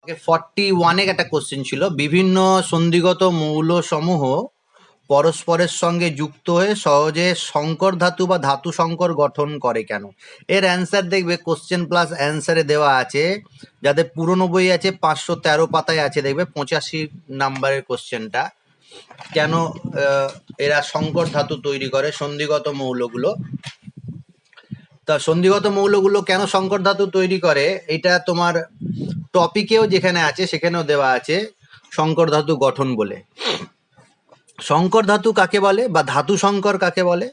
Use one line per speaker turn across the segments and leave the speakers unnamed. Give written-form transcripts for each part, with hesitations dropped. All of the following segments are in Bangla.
41 একটা কোশ্চেন ছিল, বিভিন্ন সন্ধিগত মৌলসমূহ পরস্পরের সঙ্গে যুক্ত হয়ে সহজে সংকর ধাতু বা ধাতু সংকর গঠন করে কেন। এর অ্যান্সার দেখবে কোশ্চেন প্লাস অ্যান্সারে দেওয়া আছে, যাদের পুরনো বই আছে 513 পাতায় আছে, দেখবে 85 নাম্বারের কোশ্চেনটা। কেন এরা সংকর ধাতু তৈরি করে সন্ধিগত মৌলগুলো। তা সন্ধিগত মৌলগুলো কেন সংকর ধাতু তৈরি করে এটা তোমার টপিকেও যেখানে আছে সেখানেও দেওয়া আছে সংকর ধাতু গঠন বলে। সংকর ধাতু কাকে বলে বা ধাতু সংকর কাকে বলে?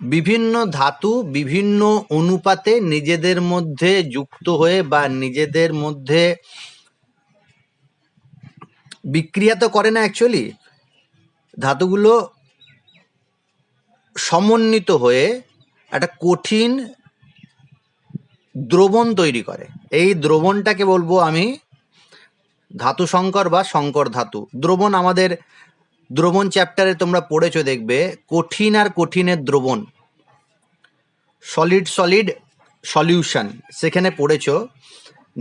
বিভিন্ন ধাতু বিভিন্ন অনুপাতে নিজেদের মধ্যে যুক্ত হয়ে বা নিজেদের মধ্যে বিক্রিয়া তো করে না, অ্যাকচুয়ালি ধাতুগুলো সমন্বিত হয়ে একটা কঠিন দ্রবণ তৈরি করে। এই দ্রবণটাকে বলবো আমি ধাতু সংকর বা সংকর ধাতু দ্রবণ। আমাদের দ্রবণ চ্যাপ্টারে তোমরা পড়েছো, দেখবে কঠিন আর কঠিনের দ্রবণ, সলিড সলিড সলিউশন, সেখানে পড়েছো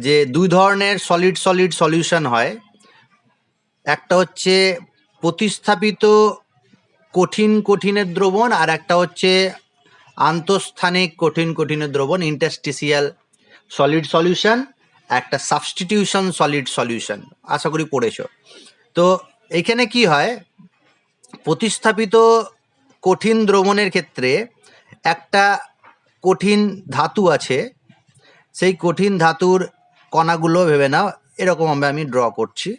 যে দুই ধরনের সলিড সলিড সলিউশন হয়। একটা হচ্ছে প্রতিস্থাপিত কঠিন কঠিনের দ্রবণ, আর একটা হচ্ছে আন্তঃস্থানিক কঠিন কঠিনের দ্রবণ, ইন্টারস্টিসিয়াল সলিড সলিউশন, একটা সাবস্টিটিউশন সলিড সলিউশন, আশা করি পড়েছো। তো এখানে কি হয়, প্রতিস্থাপিত কঠিন দ্রবণের ক্ষেত্রে একটা কঠিন ধাতু আছে, সেই কঠিন ধাতুর কণাগুলো ভেবে নাও এরকম আমি ড্র করছি।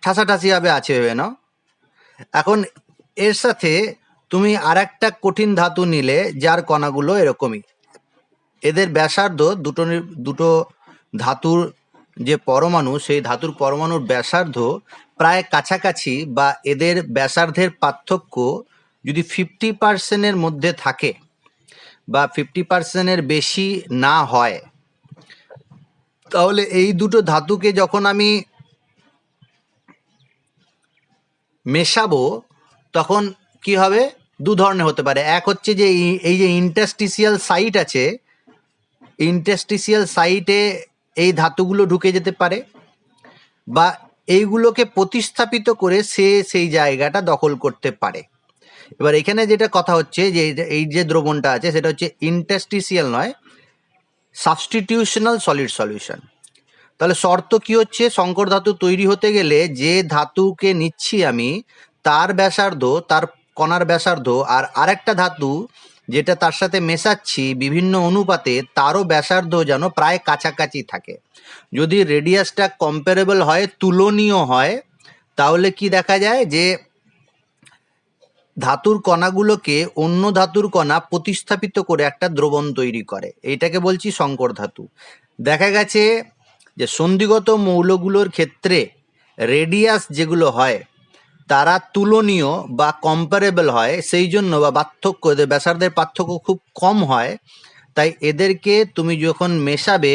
ঠাসাঠাসি ভাবে আছে ভেবে নাও। এখন এর সাথে তুমি আর একটা কঠিন ধাতু নিলে যার কণাগুলো এরকমই, এদের ব্যাসার্ধ দুটো ধাতুর যে পরমাণু, সেই ধাতুর পরমাণুর ব্যাসার্ধ প্রায় কাছাকাছি, বা এদের ব্যাসার্ধের পার্থক্য যদি 50% মধ্যে থাকে বা 50% বেশি না হয়, তাহলে এই দুটো ধাতুকে যখন আমি মেশাবো তখন কি হবে, দু ধরনের হতে পারে। এক হচ্ছে যে এই যে ইন্টারস্টিসিয়াল সাইট আছে, ইন্টারস্টিসিয়াল সাইটে এই ধাতুগুলো ঢুকে যেতে পারে, বা এইগুলোকে প্রতিস্থাপিত করে সেই জায়গাটা দখল করতে পারে। এবার এখানে যেটা কথা হচ্ছে যে এই যে দ্রবণটা আছে সেটা হচ্ছে ইন্টারস্টিসিয়াল নয়, সাবস্টিটিউশনাল সলিড সলিউশন। তাহলে শর্ত কি হচ্ছে, সংকর ধাতু তৈরি হতে গেলে যে ধাতুকে নিচ্ছি আমি তার ব্যাসার্ধ, তার কণার ব্যাসার্ধ, আর আরেকটা ধাতু যেটা তার সাথে মেশাচ্ছি বিভিন্ন অনুপাতে তারও ব্যাসার্ধ যেন প্রায় কাছাকাছি থাকে। যদি রেডিয়াসটা কম্পারেবল হয়, তুলনীয় হয়, তাহলে কি দেখা যায় যে ধাতুর কণাগুলোকে অন্য ধাতুর কণা প্রতিস্থাপিত করে একটা দ্রবণ তৈরি করে। এইটাকে বলছি সংকর ধাতু। দেখা গেছে যে সন্ধিগত মৌলগুলোর ক্ষেত্রে রেডিয়াস যেগুলো হয় তারা তুলনীয় বা কম্পারেবল হয়, সেই জন্য বা পার্থক্য, এদের ব্যাসার্ধের পার্থক্য খুব কম হয়, তাই এদেরকে তুমি যখন মেশাবে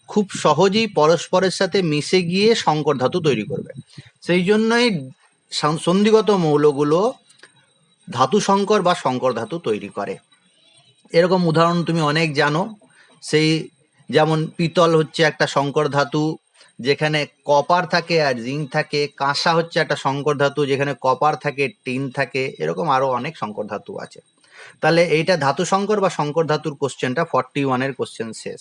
খুব সহজেই পরস্পরের সাথে মিশে গিয়ে সংকর ধাতু তৈরি করবে। সেই জন্যই সন্ধিগত মৌলগুলো ধাতু সংকর বা সংকর ধাতু তৈরি করে। এরকম উদাহরণ তুমি অনেক জানো, সেই যেমন পিতল হচ্ছে একটা সংকর ধাতু যেখানে কপার থাকে আর জিঙ্ক থাকে, কাঁসা হচ্ছে একটা সংকর ধাতু যেখানে কপার থাকে টিন থাকে, এরকম আরো অনেক সংকর ধাতু আছে। তাহলে এইটা ধাতু সংকর বা সংকর ধাতুর কোশ্চেনটা 41-এর কোশ্চেন শেষ।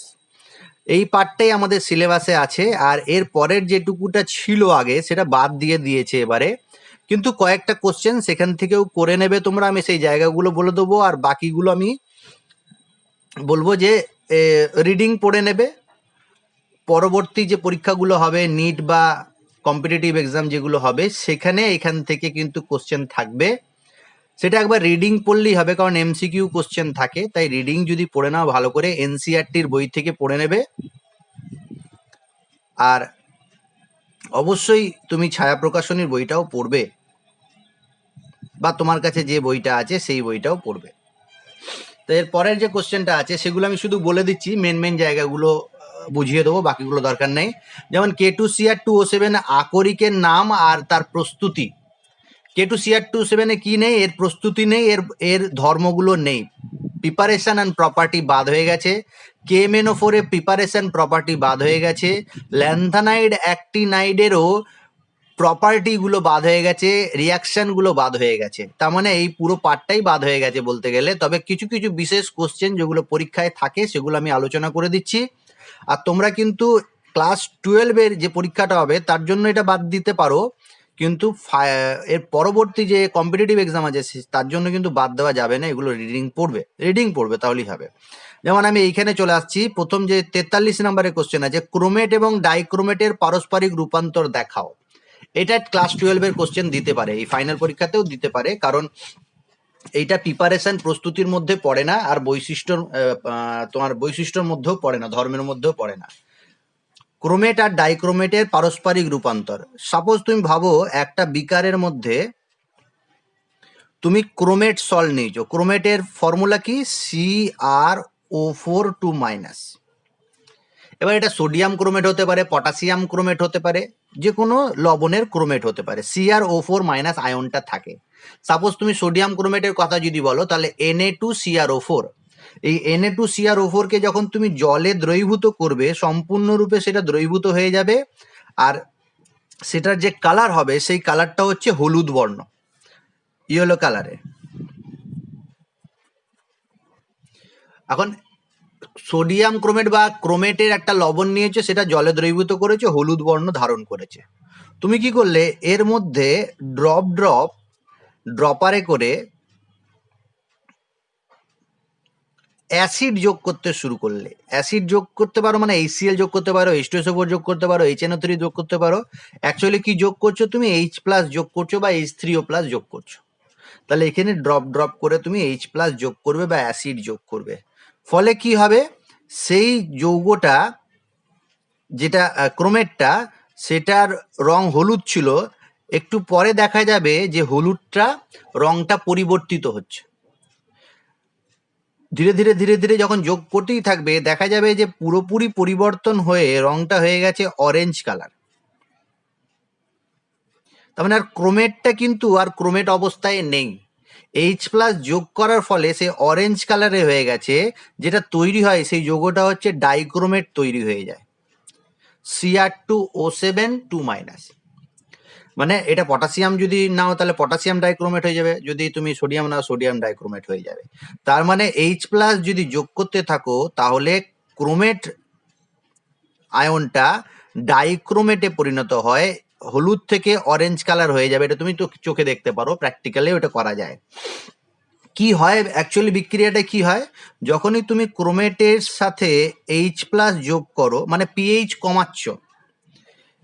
এই পার্টটাই আমাদের সিলেবাসে আছে, আর এর পরের যেটুকুটা ছিল আগে সেটা বাদ দিয়ে দিয়েছে এবারে, কিন্তু কয়েকটা কোশ্চেন সেখান থেকেও করে নেবে তোমরা। আমি সেই জায়গাগুলো বলে দেবো, আর বাকিগুলো আমি বলবো যে রিডিং পড়ে নেবে। পরবর্তী যে পরীক্ষাগুলো হবে, নিট বা কম্পিটিটিভ এক্সাম যেগুলো হবে, সেখানে এখান থেকে কিন্তু কোশ্চেন থাকবে, সেটা একবার রিডিং পড়লেই হবে, কারণ এমসিকিউ কোশ্চেন থাকে। তাই রিডিং যদি পড়ে নাও ভালো করে, এনসিইআরটির বই থেকে পড়ে নেবে। আর অবশ্যই তুমি ছায়া প্রকাশনীর বইটাও পড়বে, বা তোমার কাছে যে বইটা আছে সেই বইটাও পড়বে। তো এর পরের যে কোশ্চেনটা আছে সেগুলো আমি শুধু বলে দিচ্ছি, মেন জায়গাগুলো বুঝিয়ে দেবো, বাকিগুলো দরকার নেই। যেমন K2Cr2O7 আকরিকের নাম আর তার প্রস্তুতি, K2Cr27 এ কি নেই? এর প্রস্তুতি নেই, এর ধর্মগুলো নেই। প্রিপারেশন অ্যান্ড প্রপার্টি বাদ হয়ে গেছে। KMNO4 এ প্রিপারেশন প্রপার্টি বাদ হয়ে গেছে। ল্যান্থানাইড অ্যাক্টিনাইডেরও প্রপার্টি গুলো বাদ হয়ে গেছে, রিয়াকশন গুলো বাদ হয়ে গেছে। তার মানে এই পুরো পার্টটাই বাদ হয়ে গেছে বলতে গেলে। তবে কিছু কিছু বিশেষ কোশ্চেন যেগুলো পরীক্ষায় থাকে সেগুলো আমি আলোচনা করে দিচ্ছি। আর তোমরা কিন্তু ক্লাস 12-এর যে পরীক্ষাটা হবে তার জন্য এটা বাদ দিতে পারো, কিন্তু এর পরবর্তী যে কম্পিটিটিভ এক্সাম আছে তার জন্য কিন্তু বাদ দেওয়া যাবে না। এগুলো রিডিং পড়বে তাহলেই হবে। যেমন আমি এইখানে চলে আসছি, প্রথম যে 43 নম্বরের কোশ্চেন আছে, ক্রোমেট এবং ডাইক্রোমেটের পারস্পরিক রূপান্তর দেখাও। এটা ক্লাস 12-এর কোশ্চেন দিতে পারে, এই ফাইনাল পরীক্ষাতেও দিতে পারে, কারণ এইটা প্রিপারেশন প্রস্তুতির মধ্যে পড়ে না, আর তোমার বৈশিষ্ট্যর মধ্যেও পড়ে না, ধর্মের মধ্যেও পড়ে না। ক্রোমেট আর ডাইক্রোমেটের পারস্পরিক রূপান্তর। সাপোজ তুমি ভাবো একটা বিকারের মধ্যে তুমি ক্রোমেট সল্ট নিয়েছো, ক্রোমেটের ফর্মুলা কি? CrO4 2-। এবার এটা সোডিয়াম ক্রোমেট হতে পারে, পটাশিয়াম ক্রোমেট হতে পারে, যে কোনো লবণের ক্রোমেট হতে পারে। CrO4- আয়নটা থাকে। সাপোজ তুমি সোডিয়াম ক্রোমেটের কথা যদি বলো, তাহলে Na2CrO4। এই Na2CrO4 কে যখন তুমি জলে দ্রবীভূত করবে, সম্পূর্ণরূপে সেটা দ্রবীভূত হয়ে যাবে, আর সেটার যে কালার হবে সেই কালারটা হচ্ছে হলুদ বর্ণ, ইয়েলো কালারে। এখন সোডিয়াম ক্রোমেট বা ক্রোমেটের একটা লবণ নিয়েছে, সেটা জলে দ্রবীভূত করেছে, হলুদ বর্ণ ধারণ করেছে। তুমি কি করলে, এর মধ্যে ড্রপারে করে অ্যাসিড যোগ করতে শুরু করলে। অ্যাসিড যোগ করতে পারো মানে HCl যোগ করতে পারো, H2SO4 যোগ করতে পারো, HNO3 যোগ করতে পারো। অ্যাকচুয়ালি কি যোগ করছো তুমি? H+ যোগ করছো বা H3O+ যোগ করছো। তাহলে এখানে ড্রপ করে তুমি H+ যোগ করবে বা অ্যাসিড যোগ করবে। ফলে কি হবে, সেই যৌগটা যেটা ক্রোমেটটা, সেটার রং হলুদ ছিল, একটু পরে দেখা যাবে যে হলুদটা রংটা পরিবর্তিত হচ্ছে। ধীরে ধীরে ধীরে ধীরে যখন যোগ করতেই থাকবে, দেখা যাবে যে পুরোপুরি পরিবর্তন হয়ে রংটা হয়ে গেছে অরেঞ্জ কালার। তার মানে আর ক্রোমেটটা কিন্তু আর ক্রোমেট অবস্থায় নেই। H+ যোগ করার ফলে সে অরেঞ্জ কালারে হয়ে গেছে। যেটা তৈরি হয় সেই যৌগটা হচ্ছে ডাইক্রোমেট তৈরি হয়ে যায়, Cr2O7 2-। মানে এটা পটাশিয়াম যদি নাও তাহলে পটাশিয়াম ডাইক্রোমেট হয়ে যাবে, যদি তুমি সোডিয়াম নাও সোডিয়াম ডাইক্রোমেট হয়ে যাবে। তার মানে H+ যদি যোগ করতে থাকো, তাহলে ক্রোমেট আয়নটা ডাইক্রোমেটে পরিণত হয়, হলুদ থেকে অরেঞ্জ কালার হয়ে যাবে। এটা তুমি তো চোখে দেখতে পারো, প্র্যাকটিক্যালি ওটা করা যায়। কি হয় অ্যাকচুয়ালি, বিক্রিয়াটা কি হয়, যখনই তুমি ক্রোমেটের সাথে H+ যোগ করো, মানে পিএইচ কমাচ্ছ,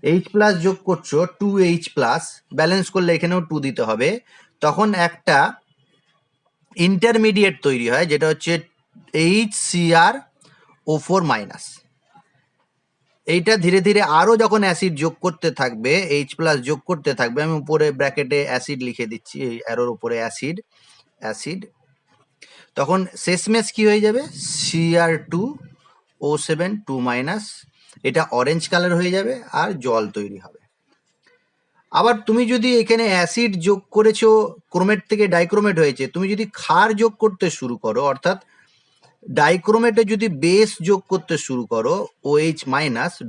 H+ যোগ করছো, 2H+, ব্যালেন্স করলে এখানেও 2 দিতে হবে, তখন একটা ইন্টারমিডিয়েট তৈরি হয়, যেটা হচ্ছে HCrO4-। এইটা ধীরে ধীরে আরো যখন অ্যাসিড যোগ করতে থাকবে, H+ যোগ করতে থাকবে, আমি উপরে ব্র্যাকেটে অ্যাসিড লিখে দিচ্ছি, এই অ্যারোর উপরে অ্যাসিড, তখন শেষমেশ কি হয়ে যাবে? Cr2O7 2-। এটা অরেঞ্জ কালার হয়ে যাবে আর জল তৈরি হবে। আবার তুমি যদি এখানে অ্যাসিড যোগ করেছো, ক্রোমেট থেকে ডাইক্রোমেট হয়েছে, তুমি যদি ক্ষার যোগ করতে শুরু করো, অর্থাৎ ডাইক্রোমেটে যদি বেস যোগ করতে শুরু করো, OH-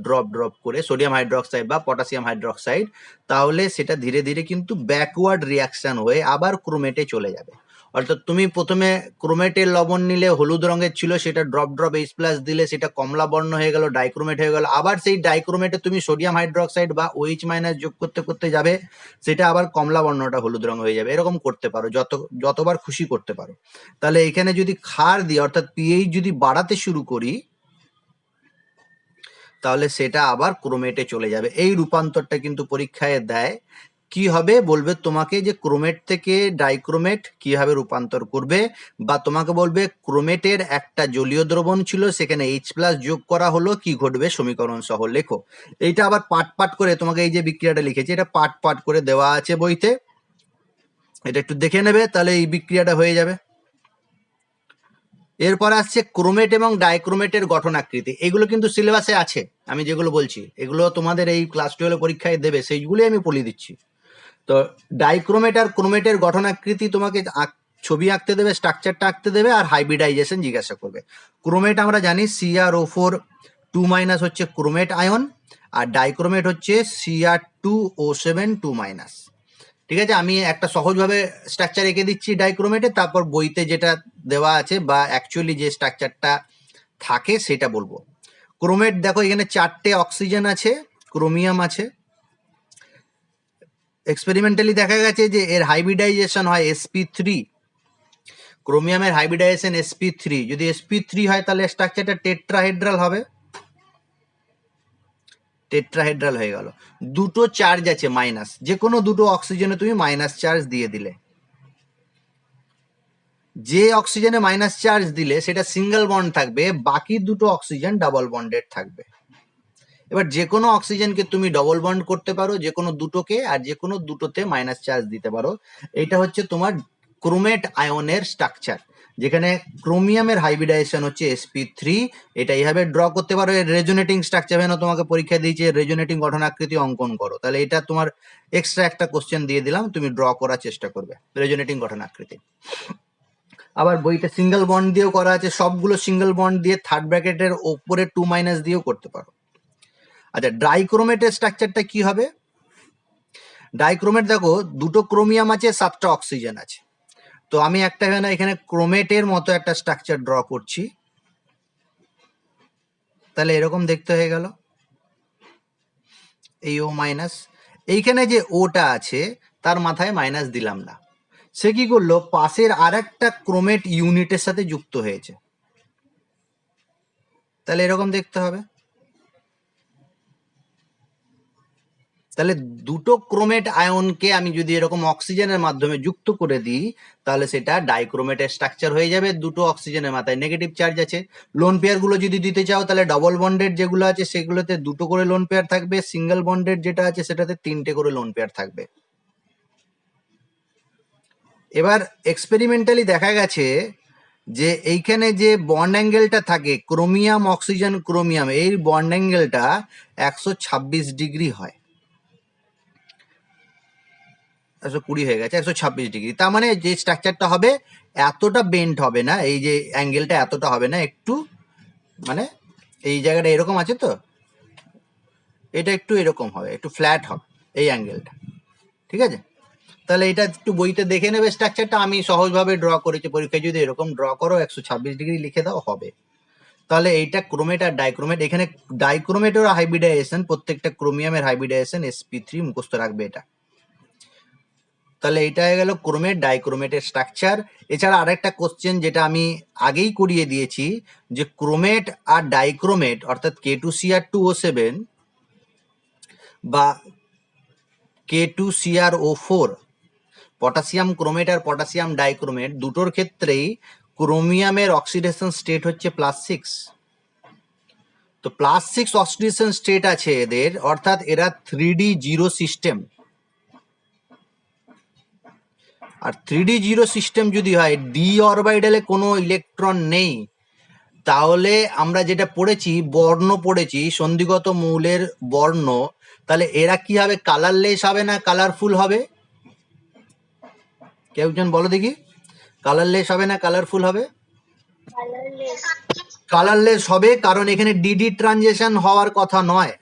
ড্রপ করে সোডিয়াম হাইড্রোক্সাইড বা পটাশিয়াম হাইড্রোক্সাইড, তাহলে সেটা ধীরে ধীরে কিন্তু ব্যাকওয়ার্ড রিয়াকশন হয়ে আবার ক্রোমেটে চলে যাবে। অর্থাৎ তুমি প্রথমে ক্রোমেটের লবণ নিলে হলুদ রঙের ছিল, সেটা ড্রপ H+ দিলে সেটা কমলা বর্ণ হয়ে গেল, ডাইক্রোমেট হয়ে গেল। আবার সেই ডাইক্রোমেটে তুমি সোডিয়াম হাইড্রোক্সাইড বা OH- যোগ করতে করতে যাবে, সেটা আবার কমলা বর্ণটা হলুদ রঙ হয়ে যাবে। এরকম করতে পারো, যতবার খুশি করতে পারো। তাহলে এখানে যদি ক্ষার দিই, অর্থাৎ পিএইচ যদি বাড়াতে শুরু করি, তাহলে সেটা আবার ক্রোমেটে চলে যাবে। এই রূপান্তরটা কিন্তু পরীক্ষায় দেয়। কি হবে বলবে তোমাকে, যে ক্রোমেট থেকে ডাইক্রোমেট কিভাবে রূপান্তর করবে, বা তোমাকে বলবে ক্রোমেটের একটা জলীয় দ্রবণ ছিল, সেখানে H+ যোগ করা হলো, কি ঘটবে সমীকরণ সহ লেখো। এইটা আবার পাট করে তোমাকে, এই যে বিক্রিয়াটা লিখেছি এটা পাট করে দেওয়া আছে বইতে, এটা একটু দেখে নেবে, তাহলে এই বিক্রিয়াটা হয়ে যাবে। এরপর আসছে ক্রোমেট এবং ডাইক্রোমেটের গঠন আকৃতি। এগুলো কিন্তু সিলেবাসে আছে, আমি যেগুলো বলছি এগুলো তোমাদের এই ক্লাস 12 পরীক্ষায় দেবে, সেইগুলোই আমি বলে দিচ্ছি। তো ডাইক্রোমেট আর ক্রোমেটের গঠনাকৃতি তোমাকে ছবি আঁকতে দেবে, স্ট্রাকচারটা আঁকতে দেবে, আর হাইব্রিডাইজেশন জিজ্ঞাসা করবে। ক্রোমেট আমরা জানি CrO4 2- হচ্ছে ক্রোমেট আয়ন, আর ডাইক্রোমেট হচ্ছে Cr2O7 2-। ঠিক আছে, আমি একটা সহজভাবে স্ট্রাকচার এঁকে দিচ্ছি ডাইক্রোমেটে, তারপর বইতে যেটা দেওয়া আছে বা অ্যাকচুয়ালি যে স্ট্রাকচারটা থাকে সেটা বলবো। ক্রোমেট দেখো এখানে 4টে অক্সিজেন আছে, ক্রোমিয়াম আছে। এক্সপেরিমেন্টালি দেখা গেছে যে এর হাইব্রিডাইজেশন হয় sp3, ক্রোমিয়ামের হাইব্রিডাইজেশন sp3। যদি sp3 হয় তাহলে স্ট্রাকচারটা টেট্রাহেড্রাল হবে, টেট্রাহেড্রাল হয়ে গেল। দুটো চার্জ আছে মাইনাস, যে কোনো দুটো অক্সিজেনে তুমি মাইনাস চার্জ দিয়ে দিলে, যে অক্সিজেনে মাইনাস চার্জ দিলে সেটা সিঙ্গেল বন্ড থাকবে, বাকি দুটো অক্সিজেন ডাবল বন্ডেড থাকবে। এবার যে কোনো অক্সিজেনকে তুমি ডবল বন্ড করতে পারো, যে কোনো দুটোকে, আর যে কোনো দুটোতে মাইনাস চার্জ দিতে পারো। এটা হচ্ছে তোমার ক্রোমেট আয়নের স্ট্রাকচার, যেখানে ক্রোমিয়ামের হাইব্রিডাইজেশন হচ্ছে sp3। এটা এইভাবে ড্র করতে পারো। এর রেজোনেটিং স্ট্রাকচার যেন তোমাকে পরীক্ষা দিয়েছে, রেজোনেটিং গঠনাকৃতি অঙ্কন করো। তাহলে এটা তোমার এক্সট্রা একটা কোশ্চেন দিয়ে দিলাম, তুমি ড্র করার চেষ্টা করবে রেজোনেটিং গঠনাকৃতি। আবার বইতে সিঙ্গেল বন্ড দিয়েও করা আছে, সবগুলো সিঙ্গেল বন্ড দিয়ে থার্ড ব্র্যাকেটের ওপরে 2- দিয়েও করতে পারো। আচ্ছা, ডাইক্রোমেটের স্ট্রাকচারটা কি হবে? ডাইক্রোমেট দেখো দুটো ক্রোমিয়াম আছে, 7টা অক্সিজেন আছে। তো আমি একটা এখানে ক্রোমেটের মতো একটা স্ট্রাকচার ড্র করছি, তাহলে এরকম দেখতে হয়ে গেল। এই O-, এইখানে যে ওটা আছে তার মাথায় মাইনাস দিলাম না, সে কি করলো, পাশের আর একটা ক্রোমেট ইউনিটের সাথে যুক্ত হয়েছে, তাহলে এরকম দেখতে হবে। তাহলে দুটো ক্রোমেট আয়নকে আমি যদি এরকম অক্সিজেনের মাধ্যমে যুক্ত করে দিই, তাহলে সেটা ডাইক্রোমেটের স্ট্রাকচার হয়ে যাবে। দুটো অক্সিজেনের মাথায় নেগেটিভ চার্জ আছে। লোন পেয়ার গুলো যদি দিতে চাও, তাহলে ডবল বন্ডেড যেগুলো আছে সেগুলোতে দুটো করে লোন পেয়ার থাকবে, সিঙ্গেল বন্ডেড যেটা আছে সেটাতে 3টে করে লোন পেয়ার থাকবে। এবার এক্সপেরিমেন্টালি দেখা গেছে যে এইখানে যে বন্ড অ্যাঙ্গেলটা থাকে ক্রোমিয়াম অক্সিজেন ক্রোমিয়াম, এই বন্ড অ্যাঙ্গেলটা 126 ডিগ্রি হয়। 120 হয়ে গেছে, 126 ডিগ্রি। তার মানে যে স্ট্রাকচারটা হবে এতটা বেন্ড হবে না, এই যে অ্যাঙ্গেলটা এতটা হবে না, একটু মানে এই জায়গাটা এরকম আছে, তো এটা একটু এরকম হবে, একটু ফ্ল্যাট হবে এই অ্যাঙ্গেলটা। ঠিক আছে, তাহলে এটা একটু বইতে দেখে নেবে স্ট্রাকচারটা। আমি সহজভাবে ড্র করেছি, পরীক্ষায় যদি এরকম ড্র করো 126 ডিগ্রি লিখে দাও হবে। তাহলে এইটা ক্রোমেট আর ডাইক্রোমেট। এখানে ডাইক্রোমেটের হাইব্রিডাইজেশন, প্রত্যেকটা ক্রোমিয়ামের হাইব্রিডাইজেশন sp3, মুখস্থ রাখবে এটা। তাহলে এটা হয়ে গেল ক্রোমেট ডাইক্রোমেটের স্ট্রাকচার। এছাড়া আরেকটা কোশ্চেন যেটা আমি আগেই করিয়ে দিয়েছি, যে ক্রোমেট আর ডাইক্রোমেট অর্থাৎ K2Cr2O7 বা K2CrO4, পটাশিয়াম ক্রোমেট আর পটাশিয়াম ডাইক্রোমেট দুটোর ক্ষেত্রেই ক্রোমিয়ামের অক্সিডেশন স্টেট হচ্ছে +6। তো +6 অক্সিডেশন স্টেট আছে এদের, অর্থাৎ এরা 3D0 সিস্টেম। আর 3D0 সিস্টেম যদি হয়, ডি অরবিটালে কোনো ইলেকট্রন নেই, তাহলে আমরা যেটা পড়েছি, বর্ণ পড়েছি, সন্ধিগত মৌলের বর্ণ, তাহলে এরা কি হবে, কালারলেস হবে না কালারফুল হবে? কেউ একজন বলো দেখি, কালারলেস হবে না কালারফুল হবে? কালারলেস হবে, কারণ এখানে ডিডি ট্রানজিশন হওয়ার কথা নয়,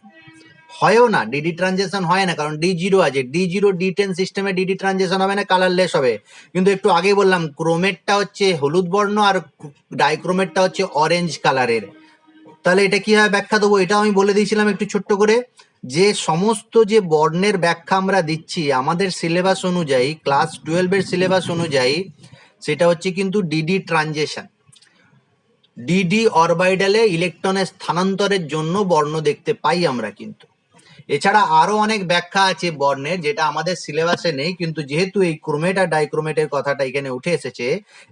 হয়ও না, ডিডি ট্রানজিশন হয় না, কারণ D0 আছে। D0 D10 সিস্টেমে ডিডি ট্রানজিশন হবে না, কালারলেস হবে। কিন্তু একটু আগেই বললাম ক্রোমেটটা হচ্ছে হলুদ বর্ণ আর ডাইক্রোমেটটা হচ্ছে অরেঞ্জ কালারের। তাহলে এটা কি হয় ব্যাখ্যা দেবো, এটাও আমি বলে দিয়েছিলাম একটু ছোট্ট করে, যে সমস্ত যে বর্ণের ব্যাখ্যা আমরা দিচ্ছি আমাদের সিলেবাস অনুযায়ী, ক্লাস 12-এর সিলেবাস অনুযায়ী, সেটা হচ্ছে কিন্তু ডিডি ট্রানজিশন। ডিডি অরবিটালে ইলেকট্রনের স্থানান্তরের জন্য বর্ণ দেখতে পাই আমরা। কিন্তু এছাড়া আরো অনেক ব্যাখ্যা আছে বর্ণের, যেটা আমাদের সিলেবাসে নেই, কিন্তু যেহেতু এই ক্রোমেট আর ডাইক্রোমেটের কথাটা এখানে উঠে এসেছে,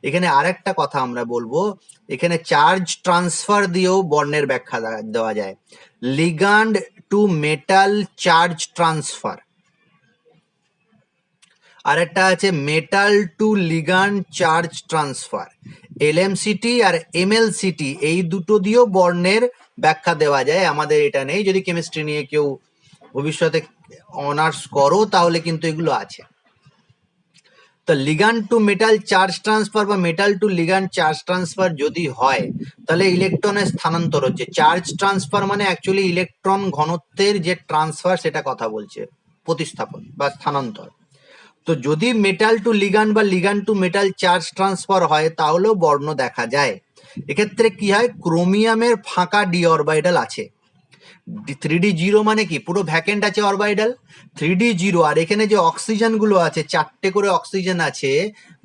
এখানে আরেকটা কথা আমরা বলবো, এখানে চার্জ ট্রান্সফার দিয়েও বর্ণের ব্যাখ্যা দেওয়া যায়। Ligand to metal charge transfer, আর একটা আছে metal to ligand charge transfer. LMCT আর MLCT, এই দুটো দিয়েও বর্ণের ব্যাখ্যা দেওয়া যায়। আমাদের এটা নেই, যদি কেমিস্ট্রি নিয়ে কেউ ভবিষ্যতে অনার্স করো তাহলে কিন্তু এগুলো আছে। তো ligand to metal charge transfer বা metal to ligand charge transfer যদি হয় তাহলে ইলেকট্রনের স্থানান্তর হচ্ছে। চার্জ ট্রান্সফার মানে অ্যাকচুয়ালি ইলেকট্রন ঘনত্বের যে ট্রান্সফার সেটা কথা বলছে, প্রতিস্থাপন বা স্থানান্তর। তো যদি মেটাল টু লিগ্যান্ড বা ligand to metal charge transfer হয় তাহলেও বর্ণ দেখা যায়। এক্ষেত্রে কি হয়, ক্রোমিয়ামের ফাঁকা ডি অরবিটাল আছে। 3d0 মানে কি, পুরো ভ্যাকেন্ট আছে অরবিটাল 3d0। আর এখানে যে অক্সিজেন গুলো আছে, 4টে করে অক্সিজেন আছে,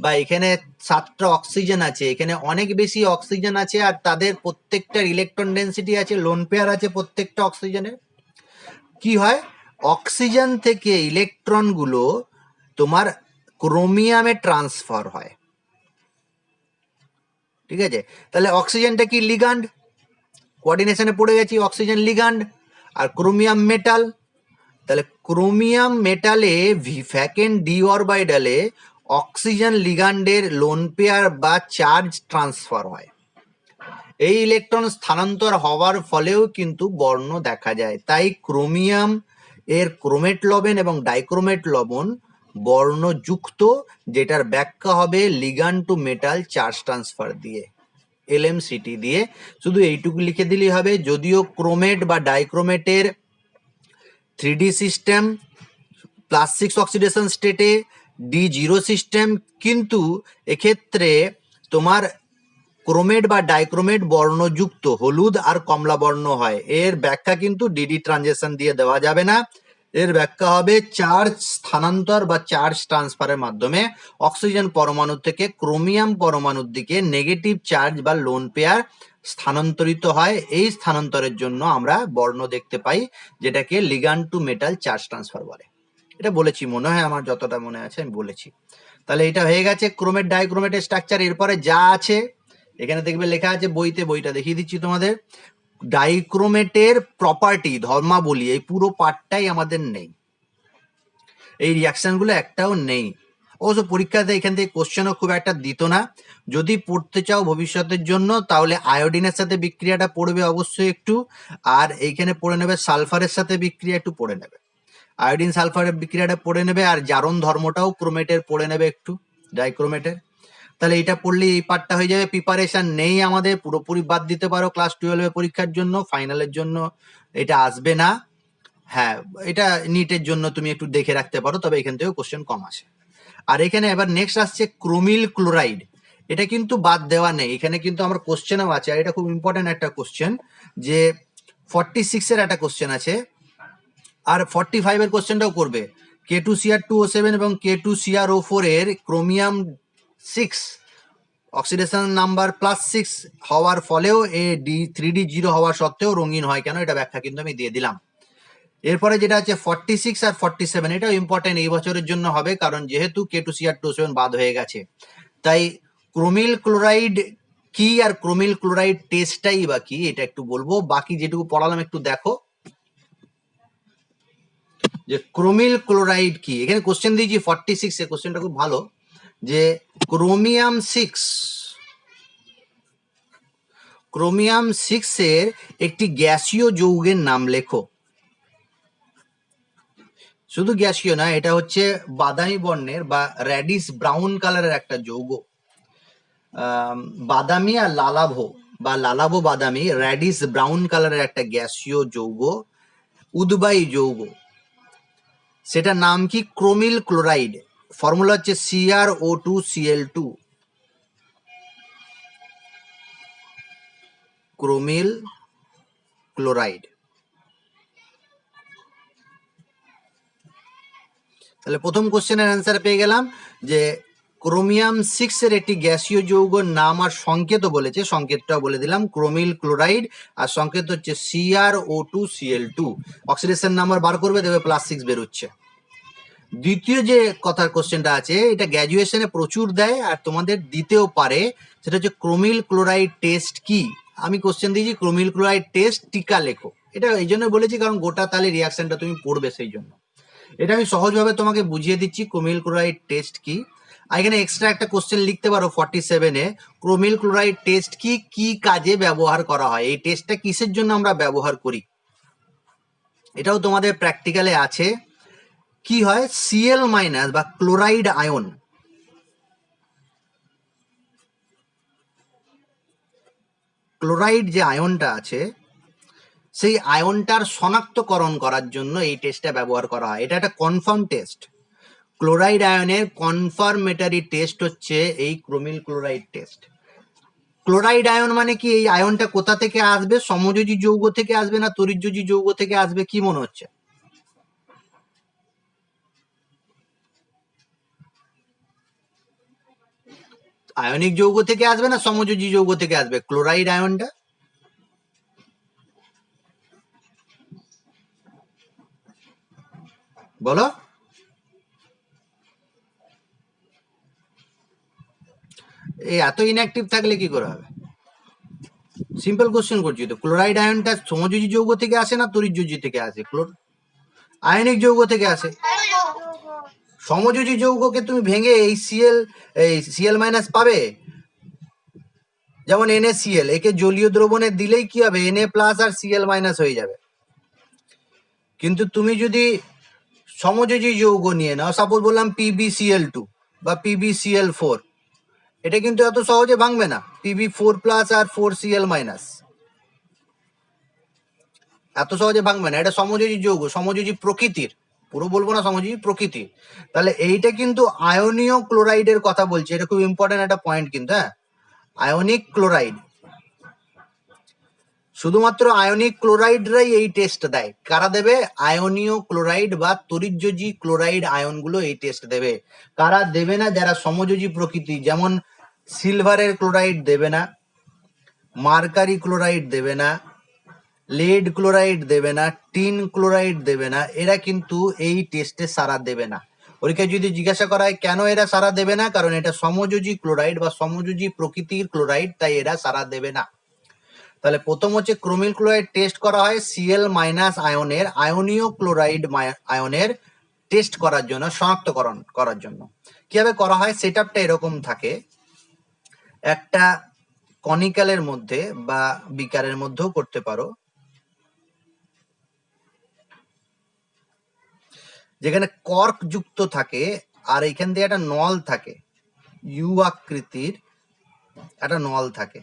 বা এখানে 7টা অক্সিজেন আছে, এখানে অনেক বেশি অক্সিজেন আছে, আর তাদের প্রত্যেকটার ইলেকট্রন ডেন্সিটি আছে, লোন পেয়ার আছে প্রত্যেকটা অক্সিজেনের। কি হয়, অক্সিজেন থেকে ইলেকট্রন গুলো তোমার ক্রোমিয়ামে ট্রান্সফার হয়। ঠিক আছে, তাহলে অক্সিজেনটা কি, লিগ্যান্ড, কোঅর্ডিনেশনে পড়ে গেছি, অক্সিজেন লিগ্যান্ড আর ক্রোমিয়াম মেটাল। তাহলে ক্রোমিয়াম মেটালে ভ্যাকেন্ট ডি অরবিটালে অক্সিজেন লিগ্যান্ডের লোন পেয়ার বা চার্জ ট্রান্সফার হয়। এই ইলেকট্রন স্থানান্তর হওয়ার ফলেও কিন্তু বর্ণ দেখা যায়। তাই ক্রোমিয়াম এর ক্রোমেট লবণ এবং ডাইক্রোমেট লবণ বর্ণযুক্ত, যেটার ব্যাখ্যা হবে ligand to metal charge transfer দিয়ে, এলএমসিটি দিয়ে। শুধু এইটুকু লিখে দিলেই হবে। যদিও ক্রোমেট বা ডাইক্রোমেটের 3D সিস্টেম, +6 অক্সিডেশন স্টেটে, D0 সিস্টেম, কিন্তু এক্ষেত্রে তোমার ক্রোমেট বা ডাইক্রোমেট বর্ণযুক্ত, হলুদ আর কমলা বর্ণ হয়। এর ব্যাখ্যা কিন্তু ডিডি ট্রানজিশন দিয়ে দেওয়া যাবে না। এর ব্যাখ্যা হবে চার্জ স্থানান্তর বা চার্জ ট্রান্সফারের মাধ্যমে অক্সিজেন পরমাণু থেকে ক্রোমিয়াম পরমাণুর দিকে নেগেটিভ চার্জ বা লোন পেয়ার স্থানান্তরিত হয়। এই স্থানান্তরের জন্য আমরা বর্ণ দেখতে পাই, যেটাকে ligand to metal charge transfer বলে। এটা বলেছি মনে হয়, আমার যতটা মনে আছে আমি বলেছি। তাহলে এটা হয়ে গেছে ক্রোমেট ডাইক্রোমেটের স্ট্রাকচার। এরপরে যা আছে এখানে দেখবে লেখা আছে বইতে, বইটা দেখিয়ে দিচ্ছি তোমাদের। ডাইক্রোমেটের প্রপার্টি, ধর্মাবলী, এই পুরো পার্টটাই আমাদের নেই, এই রিয়াকশন গুলো একটাও নেই। অবশ্য পরীক্ষাতে এখান থেকে কোশ্চেনও খুব একটা দিত না। যদি পড়তে চাও ভবিষ্যতের জন্য তাহলে আয়োডিনের সাথে বিক্রিয়াটা পড়বে অবশ্যই একটু, আর এইখানে পড়ে নেবে সালফারের সাথে বিক্রিয়া একটু পড়ে নেবে, আয়োডিন সালফারের বিক্রিয়াটা পড়ে নেবে, আর জারণ ধর্মটাও ক্রোমেটের পড়ে নেবে একটু, ডাইক্রোমেটের। তাহলে এটা পড়লে এই পার্টটা হয়ে যাবে। প্রিপারেশন নেই আমাদের, পুরোপুরি বাদ দিতে পারো ক্লাস 12 পরীক্ষার জন্য, ফাইনালের জন্য এটা আসবে না। হ্যাঁ, এটা নিটের জন্য তুমি একটু দেখে রাখতে পারো, তবে এখান থেকেও কোশ্চেন কম আসে। আর এখানে এবার নেক্সট আসছে ক্রোমিল ক্লোরাইড। এটা কিন্তু বাদ দেওয়া নেই, এখানে কিন্তু আমার কোশ্চেনও আছে, আর এটা খুব ইম্পর্টেন্ট একটা কোশ্চেন, যে 46 এর একটা কোশ্চেন আছে, আর 45 এর কোশ্চেনটাও করবে। K2Cr2O7 এবং K2Cr O4 এর ক্রোমিয়াম 6 অক্সিডেশন নাম্বার +6 হওয়ার ফলেও এ D3D0 হওয়া সত্ত্বেও রঙিন হয় কেন, এটা ব্যাখ্যা কিন্তু আমি দিয়ে দিলাম। এরপরে যেটা আছে 46 আর 47, এটাও ইম্পর্টেন্ট, এই বছরের জন্য হবে, কারণ যেহেতু K2Cr2O7 বাদ হয়ে গেছে। তাই ক্রোমিল ক্লোরাইড কি আর ক্রোমিল ক্লোরাইড টেস্টটাই বা কি, এটা একটু বলবো। বাকি যেটুকু পড়ালাম একটু দেখো, যে ক্রোমিল ক্লোরাইড কি। এখানে কোশ্চেন দিয়েছি 46 এ, কোশ্চেনটা খুব ভালো, যে ক্রোমিয়াম 6 এর একটি গ্যাসীয় যৌগের নাম লেখো। শুধু গ্যাসীয় না, এটা হচ্ছে বাদামি বর্ণের বা রেডিশ ব্রাউন কালারের একটা যৌগ। বাদামি আর লালাভো বা লালাভো বাদামি, রেডিশ ব্রাউন কালারের একটা গ্যাসীয় যৌগ, উদ্বায়ী যৌগ। সেটার নাম কি, ক্রোমিল ক্লোরাইড। ফর্মুলা হচ্ছে CrO2Cl2, ক্রোমিল ক্লোরাইড। তাহলে প্রথম কোশ্চেনের অ্যান্সার পেয়ে গেলাম, যে ক্রোমিয়াম 6 এর একটি গ্যাসীয় যৌগের নাম আর সংকেতও বলেছে, সংকেতটাও বলে দিলাম, ক্রোমিল ক্লোরাইড, আর সংকেত হচ্ছে CrO2Cl2। অক্সিডেশন নাম্বার বার করবে, দেবে +6 বেরোচ্ছে। দ্বিতীয় যে কথার কোশ্চেনটা আছে, এটা গ্র্যাজুয়েশনে প্রচুর দেয় আর তোমাদের দিতেও পারে, সেটা হচ্ছে ক্রোমিল ক্লোরাইড টেস্ট কি। আমি কোশ্চেন দিয়েছি ক্রোমিল ক্লোরাইড টেস্ট টিকা লেখো। এটা এই জন্য বলেছি কারণ গোটা তাহলে রিয়াকশনটা তুমি পড়বে, সেই জন্য এটা আমি সহজভাবে তোমাকে বুঝিয়ে দিচ্ছি ক্রোমিল ক্লোরাইড টেস্ট কি। আর এখানে এক্সট্রা একটা কোশ্চেন লিখতে পারো 47 এ, ক্রোমিল ক্লোরাইড টেস্ট কি, কি কাজে ব্যবহার করা হয়, এই টেস্টটা কিসের জন্য আমরা ব্যবহার করি, এটাও তোমাদের প্র্যাকটিক্যালে আছে। কি হয়, Cl মাইনাস বা ক্লোরাইড আয়ন, ক্লোরাইড যে আয়নটা আছে সেই আয়নটার শনাক্তকরণ করার জন্য এই টেস্টটা ব্যবহার করা হয়। এটা একটা কনফার্ম টেস্ট। ক্লোরাইড আয়নের কনফার্মেটরি টেস্ট হচ্ছে এই ক্রোমিল ক্লোরাইড টেস্ট। ক্লোরাইড আয়ন মানে কি, এই আয়নটা কোথা থেকে আসবে, সমযোজী যৌগ থেকে আসবে না তড়িৎযোজী যৌগ থেকে আসবে, কি মনে হচ্ছে? আয়নিক যৌগ থেকে আসবে না সমযোজী যৌগ থেকে আসবে ক্লোরাইড আয়নটা? বলো। এই এত ইনঅ্যাক্টিভ থাকলে কি করে হবে? সিম্পল কোশ্চেন করছি তো। ক্লোরাইড আয়নটা সমযোজী যৌগ থেকে আসে না তড়িৎযোজী থেকে আসে? আয়নিক যৌগ থেকে আসে। সমযোজী যৌগকে তুমি ভেঙে এই Cl মাইনাস পাবে, যেমন NaCl, একে জলীয় দ্রবণে দিলেই কি হবে, Na প্লাস আর Cl মাইনাস হয়ে যাবে। কিন্তু তুমি যদি সমযোজী যৌগ নিয়ে নাও, সাপোজ বললাম PbCl2 বা PbCl4, এটা কিন্তু এত সহজে ভাঙবে না। Pb4 প্লাস আর 4Cl মাইনাস এত সহজে ভাঙবে না। এটা সমযোজী যৌগ, সমযোজী প্রকৃতির, পুরো বলবো না, সমযোজী প্রকৃতির। তাহলে এইটা কিন্তু আয়নীয় ক্লোরাইডের কথা বলছি, এটা খুব ইম্পর্টেন্ট একটা পয়েন্ট কিন্তু। হ্যাঁ, আয়নিক ক্লোরাইড, শুধুমাত্র আয়নিক ক্লোরাইডরাই এই টেস্ট দেয়। কারা দেবে? আয়নীয় ক্লোরাইড বা তড়িৎযোজী ক্লোরাইড আয়নগুলো এই টেস্ট দেবে। কারা দেবে না? যারা সমযোজী প্রকৃতি, যেমন সিলভারের ক্লোরাইড দেবে না, মার্কারি ক্লোরাইড দেবে না, লেড ক্লোরাইড দেবে না, টিন ক্লোরাইড দেবে না, এরা কিন্তু এই টেস্টে সাড়া দেবে না। পরীক্ষায় যদি জিজ্ঞাসা করা হয় কেন এরা সাড়া দেবে না, কারণ এটা সমযোজী ক্লোরাইড বা সমযোজী প্রকৃতির ক্লোরাইড, তাই এরা সাড়া দেবে না। তাহলে প্রথম হচ্ছে ক্রোমিল ক্লোরাইড টেস্ট করা হয় Cl মাইনাস আয়নের, আয়নীয় ক্লোরাইড আয়নের টেস্ট করার জন্য, শনাক্তকরণ করার জন্য। কিভাবে করা হয়? সেটআপটা এরকম থাকে, একটা কনিক্যালের মধ্যে বা বিকারের মধ্যেও করতে পারো, যেখানে কর্ক যুক্ত থাকে আর এইখান দিয়ে একটা নল থাকে, ইউ আকৃতির একটা নল থাকে।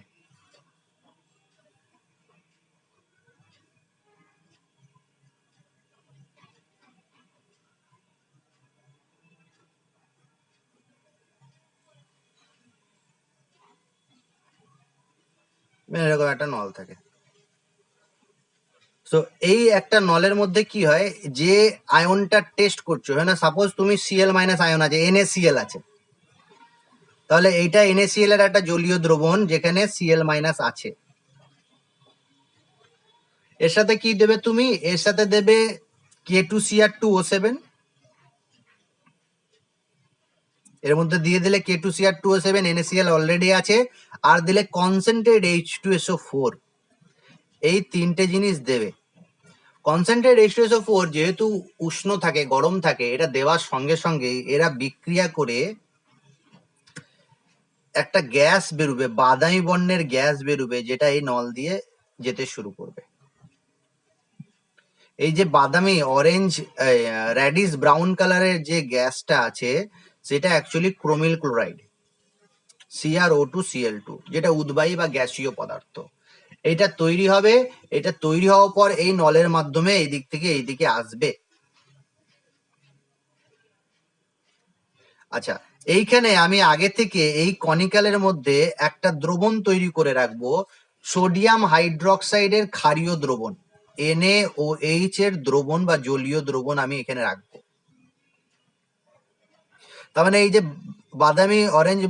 এরকম একটা নল থাকে। তো এই একটা নলের মধ্যে কি হয়, যে আয়নটা টেস্ট করছো, হ্যাঁ না, সাপোজ তুমি Cl মাইনাস আয়ন আছে, NaCl আছে, তাহলে এইটা NaCl এর একটা জলীয় দ্রবণ যেখানে Cl মাইনাস আছে। এর সাথে কি দেবে তুমি? এর সাথে দেবে K2Cr2O7, এর মধ্যে দিয়ে দিলে K2Cr2O7, NaCl অলরেডি আছে, আর দিলে কনসেন্ট্রেট H2SO4, এই তিনটে জিনিস দেবে। কনসেন্ট্রেট H2SO4 যেহেতু উষ্ণ থাকে, গরম থাকে, এটা দেওয়ার সঙ্গে সঙ্গে এরা বিক্রিয়া করে একটা গ্যাস বেরোবে, বাদামি বর্ণের গ্যাস বেরোবে, যেটা এই নল দিয়ে যেতে শুরু করবে। এই যে বাদামি, অরেঞ্জ, রেডিশ ব্রাউন কালারের যে গ্যাসটা আছে, সেটা অ্যাকচুয়ালি ক্রোমিল ক্লোরাইড, CrO2Cl2, যেটা উদ্বায়ী বা গ্যাসীয় পদার্থ। এটা তৈরি হবে, এটা তৈরি হওয়ার পর এই নলের মাধ্যমে এই দিক থেকে এই দিকে আসবে। আচ্ছা, এইখানে আমি আগে থেকে এই কনিক্যালের মধ্যে একটা দ্রবণ তৈরি করে রাখবো, সোডিয়াম হাইড্রোক্সাইডের ক্ষারীয় দ্রবণ, NaOH এর দ্রবণ বা জলীয় দ্রবণ আমি এখানে রাখবো। তার মানে এই যে বাদামি, অরেঞ্জ,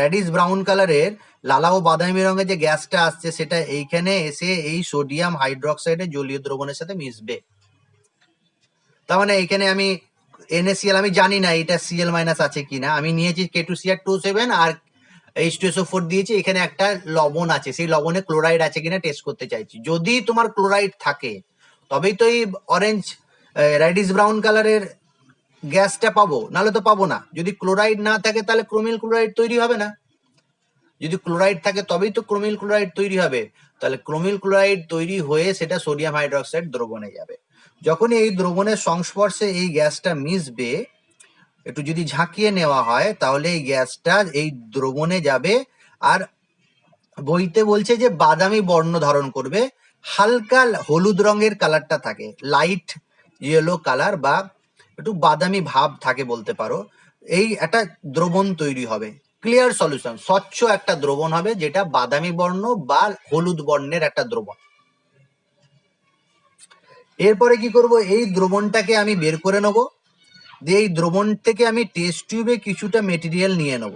রেডিশ ব্রাউন কালারের লালা ও বাদামি রঙের যে গ্যাসটা আসছে, সেটা এইখানে এসে এই সোডিয়াম হাইড্রোক্সাইডের জলীয় দ্রবণের সাথে মিশবে। তার মানে এখানে আমি NaCl, আমি জানি না এটা Cl মাইনাস আছে কিনা, আমি নিয়েছি K2Cr2O7 আর H2SO4 দিয়েছি, এখানে একটা লবণ আছে, সেই লবণে ক্লোরাইড আছে কিনা টেস্ট করতে চাইছি। যদি তোমার ক্লোরাইড থাকে তবেই তো এই অরেঞ্জ, রেডিশ ব্রাউন কালারের গ্যাসটা পাবো, নাহলে তো পাবো না। যদি ক্লোরাইড না থাকে তাহলে ক্রোমিল ক্লোরাইড তৈরি হবে না। যদি ক্লোরাইড থাকে তবেই তো ক্রোমিল ক্লোরাইড তৈরি হবে। তাহলে ক্রোমিল ক্লোরাইড তৈরি হয়ে সেটা সোডিয়াম হাইড্রোক্সাইড দ্রবণে যাবে। যখন এই দ্রবণের সংস্পর্শে এই গ্যাসটা মিশবে, একটু যদি ঝাঁকিয়ে নেওয়া হয় তাহলে এই গ্যাসটা এই দ্রবণে যাবে আর বইতে বলছে যে বাদামি বর্ণ ধারণ করবে, হালকা হলুদ রঙের কালারটা থাকে, লাইট ইয়েলো কালার বা একটু বাদামি ভাব থাকে বলতে পারো। এই একটা দ্রবণ তৈরি হবে, ক্লিয়ার সলিউশন, স্বচ্ছ একটা দ্রবণ হবে যেটা বাদামি বর্ণ বা হলুদ বর্ণের একটা দ্রবণ। এরপরে কি করব, এই দ্রবণটাকে আমি বের করে নেব, দিয়ে এই দ্রবণ থেকে আমি টেস্ট টিউবে কিছুটা মেটেরিয়াল নিয়ে নেব।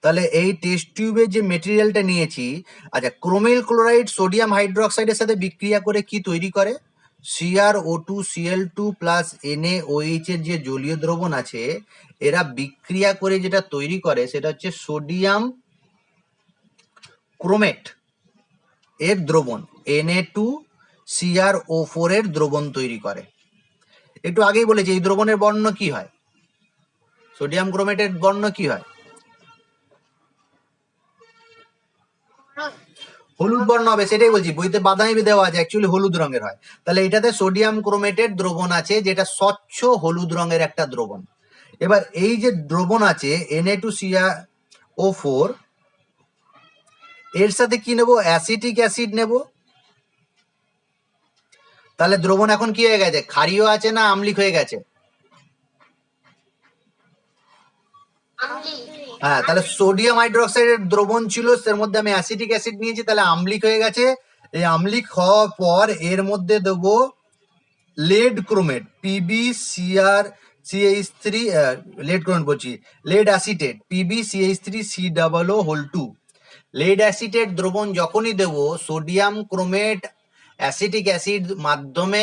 তাহলে এই টেস্ট টিউবে যে মেটেরিয়ালটা নিয়েছি, আচ্ছা, ক্রোমিল ক্লোরাইড সোডিয়াম হাইড্রোক্সাইডের সাথে বিক্রিয়া করে কি তৈরি করে, CrO2Cl2 প্লাস NaOH এর যে জলীয় দ্রবণ আছে, এরা বিক্রিয়া করে যেটা তৈরি করে সেটা হচ্ছে সোডিয়াম ক্রোমেট এর দ্রবণ, Na2CrO4 এর দ্রবণ তৈরি করে। একটু আগেই বলেছি এই দ্রবণের বর্ণ কি হয়, সোডিয়াম ক্রোমেটের বর্ণ কি হয়, হলুদ বর্ণ হবে, সেটাই বলছি, বইতে বাদামি দেওয়া আছে, অ্যাকচুয়ালি হলুদ রঙের হয়। তাহলে এটাতে সোডিয়াম ক্রোমেটের দ্রবণ আছে যেটা স্বচ্ছ হলুদ রঙের একটা দ্রবণ। এবার এই যে দ্রবণ আছে Na2CrO4, এর সাথে কি নেব, অ্যাসিটিক অ্যাসিড নেব। তাহলে দ্রবণ এখন কি হয়ে গেছে, ক্ষারীয় আছে না আম্লিক হয়ে গেছে, হ্যাঁ, তাহলে সোডিয়াম হাইড্রোক্সাইডের দ্রবণ ছিল, তার মধ্যে আমি অ্যাসিটিক অ্যাসিড নিয়েছি, তাহলে আম্লিক হয়ে গেছে। এই আম্লিক হওয়ার পর এর মধ্যে দেবো lead chromate, PbCrCH3, lead chromate বলছি, lead acetate, PbCH3COO2। Lead acetate দ্রবণ যখনই দেব, সোডিয়াম ক্রোমেট অ্যাসিটিক অ্যাসিড মাধ্যমে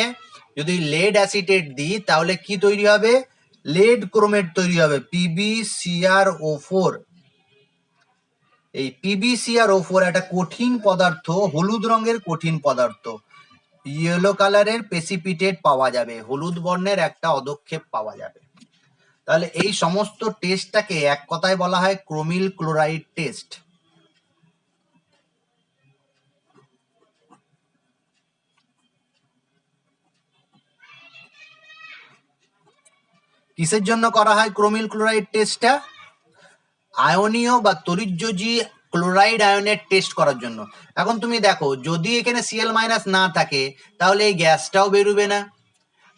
যদি লেড অ্যাসিটেট দিই তাহলে কি তৈরি হবে, লেড ক্রোমেট তৈরি হবে, PbCrO4। এই PbCrO4 একটা কঠিন পদার্থ, হলুদ রঙের কঠিন পদার্থ, ইয়েলো কালারের প্রেসিপিটেট পাওয়া যাবে, হলুদ বর্ণের একটা অদক্ষেপ পাওয়া যাবে। তাহলে এই সমস্ত টেস্টটাকে এক কথায় বলা হয় ক্রোমিল ক্লোরাইড টেস্ট। কিসের জন্য করা হয় ক্রোমিল ক্লোরাইড টেস্টটা, আয়নীয় বা তড়িৎযোজী ক্লোরাইড আয়নের টেস্ট করার জন্য। এখন তুমি দেখো, যদি এখানে Cl- না থাকে তাহলে এই গ্যাসটাও বেরোবে না,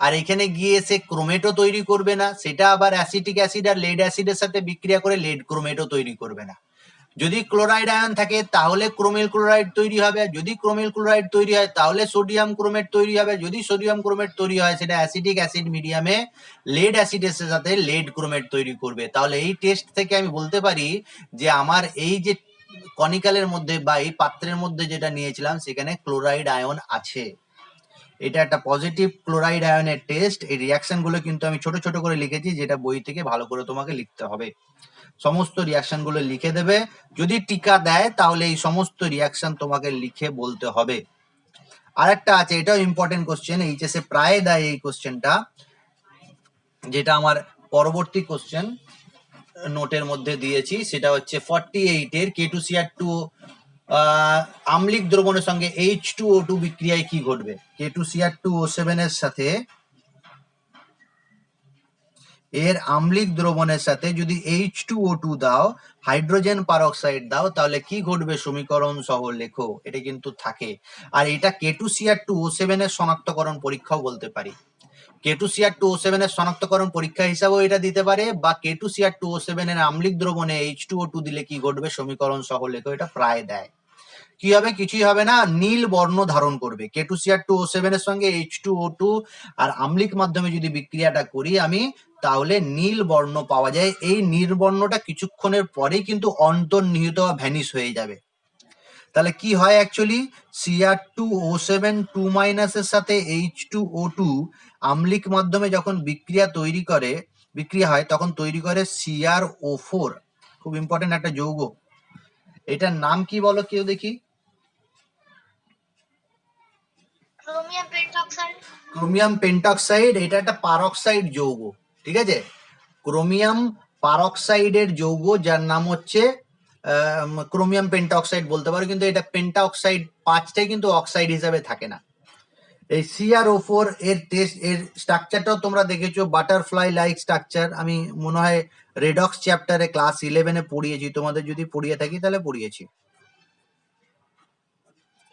আর এখানে গিয়ে সে ক্রোমেটও তৈরি করবে না, সেটা আবার অ্যাসিটিক অ্যাসিড আর লেড অ্যাসিডের সাথে বিক্রিয়া করে লেড ক্রোমেটও তৈরি করবে না। যদি ক্লোরাইড আয়ন থাকে তাহলে ক্রোমিল ক্লোরাইড তৈরি হবে, যদি ক্রোমিল ক্লোরাইড তৈরি হয় তাহলে সোডিয়াম ক্রোমেট তৈরি হবে, যদি সোডিয়াম ক্রোমেট তৈরি হয় সেটা অ্যাসিটিক অ্যাসিড মিডিয়ামে লেড অ্যাসিডের সাথে লেড ক্রোমেট তৈরি করবে। তাহলে এই টেস্ট থেকে আমি বলতে পারি যে আমার এই যে কনিক্যালের মধ্যে বা এই পাত্রের মধ্যে যেটা নিয়েছিলাম সেখানে ক্লোরাইড আয়ন আছে। এটা একটা পজিটিভ ক্লোরাইড আয়নের টেস্ট। এই রিয়াকশন গুলো কিন্তু আমি ছোট ছোট করে লিখেছি, যেটা বই থেকে ভালো করে তোমাকে লিখতে হবে। সমস্ত রিয়াকশন গুলো লিখে দেবে, যদি টিকা দেয় তাহলে এই সমস্ত রিয়াকশন তোমাকে লিখে বলতে হবে। আরেকটা আছে, এটাও ইম্পর্টেন্ট কোশ্চেন, এইচএসএ প্রায় দেয় এই কোশ্চেনটা, যেটা আমার পরবর্তী কোশ্চেন নোটের মধ্যে দিয়েছি, সেটা হচ্ছে 48 এর K2Cr2 আম্লিক দ্রবণের সঙ্গে H2O2 বিক্রিয়ায় কি ঘটবে। K2Cr2O7 এর সাথে এর আম্লিক দ্রবণের সাথে যদি H2O2 দাও, হাইড্রোজেন পারঅক্সাইড দাও, তাহলে কি ঘটবে সমীকরণ সহ লেখো। এটা কিন্তু থাকে, আর এটা K2Cr2O7 এর শনাক্তকরণ পরীক্ষাও বলতে পারি। K2Cr2O7 এর শনাক্তকরণ পরীক্ষা হিসাবেও এটা দিতে পারে, বা K2Cr2O7 এর আম্লিক দ্রবণে H2O2 দিলে কি ঘটবে সমীকরণ সহ লেখো, এটা প্রায় দেয়। কি হবে, কিছুই হবে না, নীল বর্ণ ধারণ করবে। K2Cr2O7 এর সঙ্গে H2O2 আর আম্লিক মাধ্যমে যদি বিক্রিয়াটা করি আমি, তাহলে নীল বর্ণ পাওয়া যায়। এই নীল বর্ণটা কিছুক্ষণের পরেই কিন্তু অন্তর্নিহিত বা ভ্যানিশ হয়ে যাবে। তাহলে কি হয়, অ্যাকচুয়ালি Cr2O7 2- এর সাথে H2O2 আম্লিক মাধ্যমে যখন বিক্রিয়া হয় তখন তৈরি করে CrO4, খুব ইম্পর্টেন্ট একটা যৌগ। এটার নাম কি বলো কেউ দেখি, ক্রোমিয়াম পেন্টক্সাইড। এটা একটা পারক্সাইড যৌগ, ঠিক আছে, ক্রোমিয়াম পারক্সাইডের যৌগ, যার নাম হচ্ছে ক্রোমিয়াম পেন্টক্সাইড বলতে পারো, কিন্তু এটা পেন্টাঅক্সাইড, পাঁচটাই কিন্তু অক্সাইড হিসাবে থাকে না। এই CrO4 এর টেস্ট এর স্ট্রাকচারটাও তোমরা দেখেছো, বাটারফ্লাই লাইক স্ট্রাকচার। আমি মনে হয় রেডক্স চ্যাপ্টারে ক্লাস 11-এ পড়িয়েছি, তোমাদের যদি পড়িয়ে থাকি তাহলে পড়িয়েছি।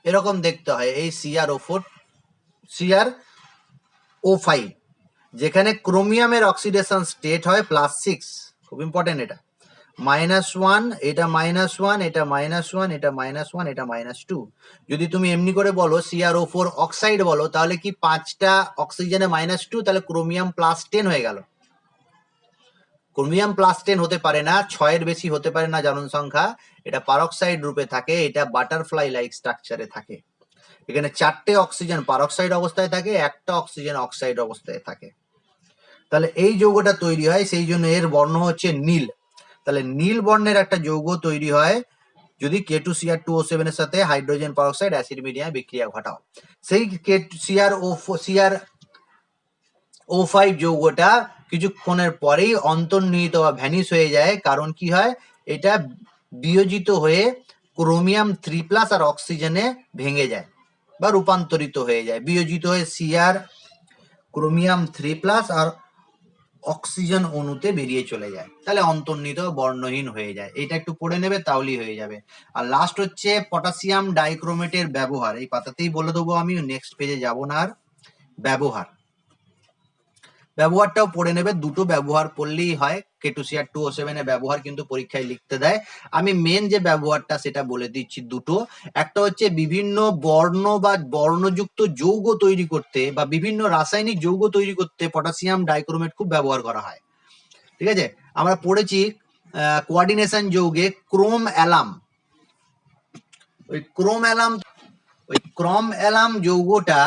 এরকম দেখতে হয় এই CrO5, যেখানে ক্রোমিয়ামের অক্সিডেশন স্টেট হয় +6, খুব ইম্পর্টেন্ট এটা, -1, এটা -1, এটা -1, এটা -1, এটা -2। যদি তুমি এমনি করে বলো CrO4 অক্সাইড বলো, তাহলে কি 5টা অক্সিজেনে -2, তাহলে ক্রোমিয়াম +10 হয়ে গেল। ক্রোমিয়াম +10 হতে পারে না, 6-এর বেশি হতে পারে না জারণ সংখ্যা। এটা পারক্সাইড রূপে থাকে, এটা বাটারফ্লাই লাইক স্ট্রাকচারে থাকে। এখানে 4টে অক্সিজেন পারক্সাইড অবস্থায় থাকে, 1টা অক্সিজেন অক্সাইড অবস্থায় থাকে। তাহলে এই যৌগটা তৈরি হয়, সেই জন্য এর বর্ণ হচ্ছে নীল। তাহলে নীল বর্ণের একটা যৌগ তৈরি হয় যদি K2Cr2O7 এর সাথে হাইড্রোজেন পারক্সাইড অ্যাসিড মিডিয়ামে বিক্রিয়া ঘটাও। সেই CrO5 যৌগটা কিছুক্ষণের পরেই অন্তর্নিহিত বা ভ্যানিশ হয়ে যায়। কারণ কি হয়, এটা বিয়োজিত হয়ে ক্রোমিয়াম 3+ আর অক্সিজেনে ভেঙে যায় বা রূপান্তরিত হয়ে যায়। বিয়োজিত হয়ে Cr ক্রোমিয়াম 3+ আর অক্সিজেন অণুতে বেরিয়ে চলে যায়, তাহলে অন্তর্নিহিত বর্ণহীন হয়ে যায়। এটা একটু পড়ে নেবে, তাহলেই হয়ে যাবে। আর লাস্ট হচ্ছে পটাশিয়াম ডাইক্রোমেটের ব্যবহার। এই পাতাতেই বলে দেবো, আমি নেক্সট পেজে যাব না। আর ব্যবহারটাও পড়ে নেবে, দুটো ব্যবহার পড়লেই হয়। K2Cr2O7 এর ব্যবহার কিন্তু পরীক্ষায় লিখতে দেয়। আমি মেন যে ব্যবহারটা সেটা বলে দিচ্ছি দুটো। একটা হচ্ছে বিভিন্ন বর্ণ বা বর্ণযুক্ত যৌগ তৈরি করতে বা বিভিন্ন রাসায়নিক যৌগ তৈরি করতে পটাশিয়াম ডাইক্রোমেট খুব ব্যবহার করা হয়। ঠিক আছে, আমরা পড়েছি কোঅর্ডিনেশন যৌগে ক্রোম অ্যালাম। ওই ক্রোম অ্যালাম যৌগটা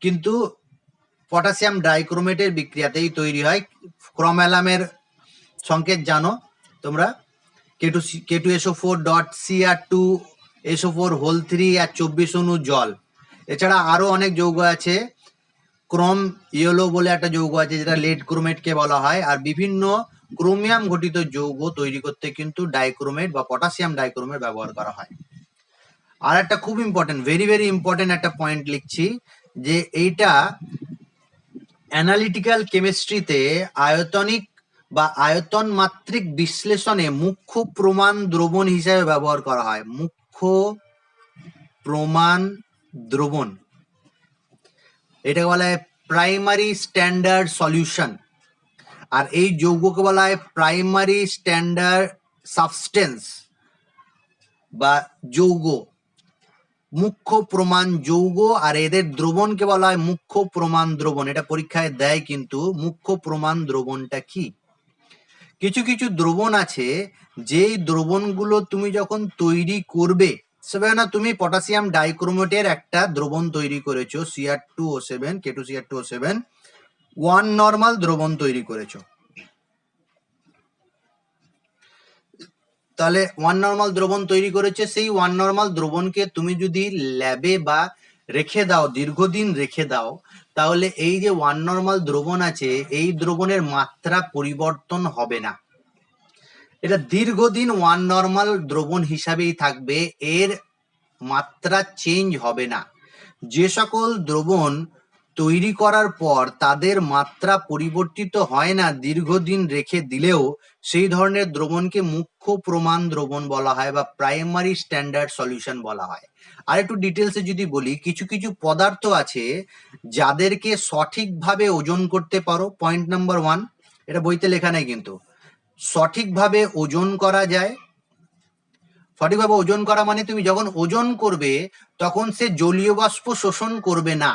কিন্তু পটাশিয়াম ডাইক্রোমেটের বিক্রিয়াতেই তৈরি হয়। ক্রোম অ্যালামের সংকেত জানো তোমরা, K2SO4.Cr2SO4 আর 24 অণু জল। এছাড়া আরো অনেক যৌগ আছে, ক্রোম ইয়েলো বলে একটা যৌগ আছে যেটা লেড ক্রোমেটকে বলা হয়। আর বিভিন্ন ক্রোমিয়াম ঘটিত যৌগ তৈরি করতে কিন্তু ডাইক্রোমেট বা পটাশিয়াম ডাইক্রোমেট ব্যবহার করা হয়। আর একটা খুব ইম্পর্টেন্ট, ভেরি ভেরি ইম্পর্টেন্ট একটা পয়েন্ট লিখছি, যে এইটা অ্যানালিটিক্যাল কেমিস্ট্রিতে আয়তনিক বা আয়তন মাত্রিক বিশ্লেষণে মুখ্য প্রমাণ দ্রবণ হিসাবে ব্যবহার করা হয়। মুখ্য প্রমাণ দ্রবণ, এটাকে বলা হয় প্রাইমারি স্ট্যান্ডার্ড সলিউশন। আর এই যৌগকে বলা হয় প্রাইমারি স্ট্যান্ডার্ড সাবস্টেন্স বা যৌগ, মুখ্য প্রমাণ যৌগ। আর এদের দ্রবণকে বলা হয় মুখ্য প্রমাণ দ্রবণ। এটা পরীক্ষায় দেয় কিন্তু, মুখ্য প্রমাণ দ্রবণটা কি। কিছু কিছু দ্রবণ আছে, যেই দ্রবণগুলো তুমি যখন তৈরি করবে, সেভাবে না তুমি পটাশিয়াম ডাইক্রোমেটের একটা দ্রবণ তৈরি করেছো, Cr2O7, K2Cr2O7 1 নর্মাল দ্রবণ তৈরি করেছো। তাহলে 1 নর্মাল দ্রবণ তৈরি করেছে, সেই 1 নর্মাল দ্রবণকে তুমি যদি ল্যাবে বা রেখে দাও, দীর্ঘদিন রেখে দাও, তাহলে এই যে 1 নর্মাল দ্রবণ আছে, এই দ্রবণের মাত্রা পরিবর্তন হবে না। এটা দীর্ঘদিন 1 নর্মাল দ্রবণ হিসাবেই থাকবে, এর মাত্রা চেঞ্জ হবে না। যে সকল দ্রবণ তৈরি করার পর তাদের মাত্রা পরিবর্তিত হয় না দীর্ঘদিন রেখে দিলেও, সেই ধরনের দ্রবণকে মুখ্য প্রমাণ দ্রবণ বলা হয় বা প্রাইমারি স্ট্যান্ডার্ড সলিউশন বলা হয়। আর একটু ডিটেলসে যদি বলি, কিছু কিছু পদার্থ আছে যাদেরকে সঠিকভাবে ওজন করতে পারো। পয়েন্ট নাম্বার 1, এটা বইতে লেখা নেই কিন্তু, সঠিকভাবে ওজন করা যায়। সঠিকভাবে ওজন করা মানে তুমি যখন ওজন করবে তখন সে জলীয় বাষ্প শোষণ করবে না।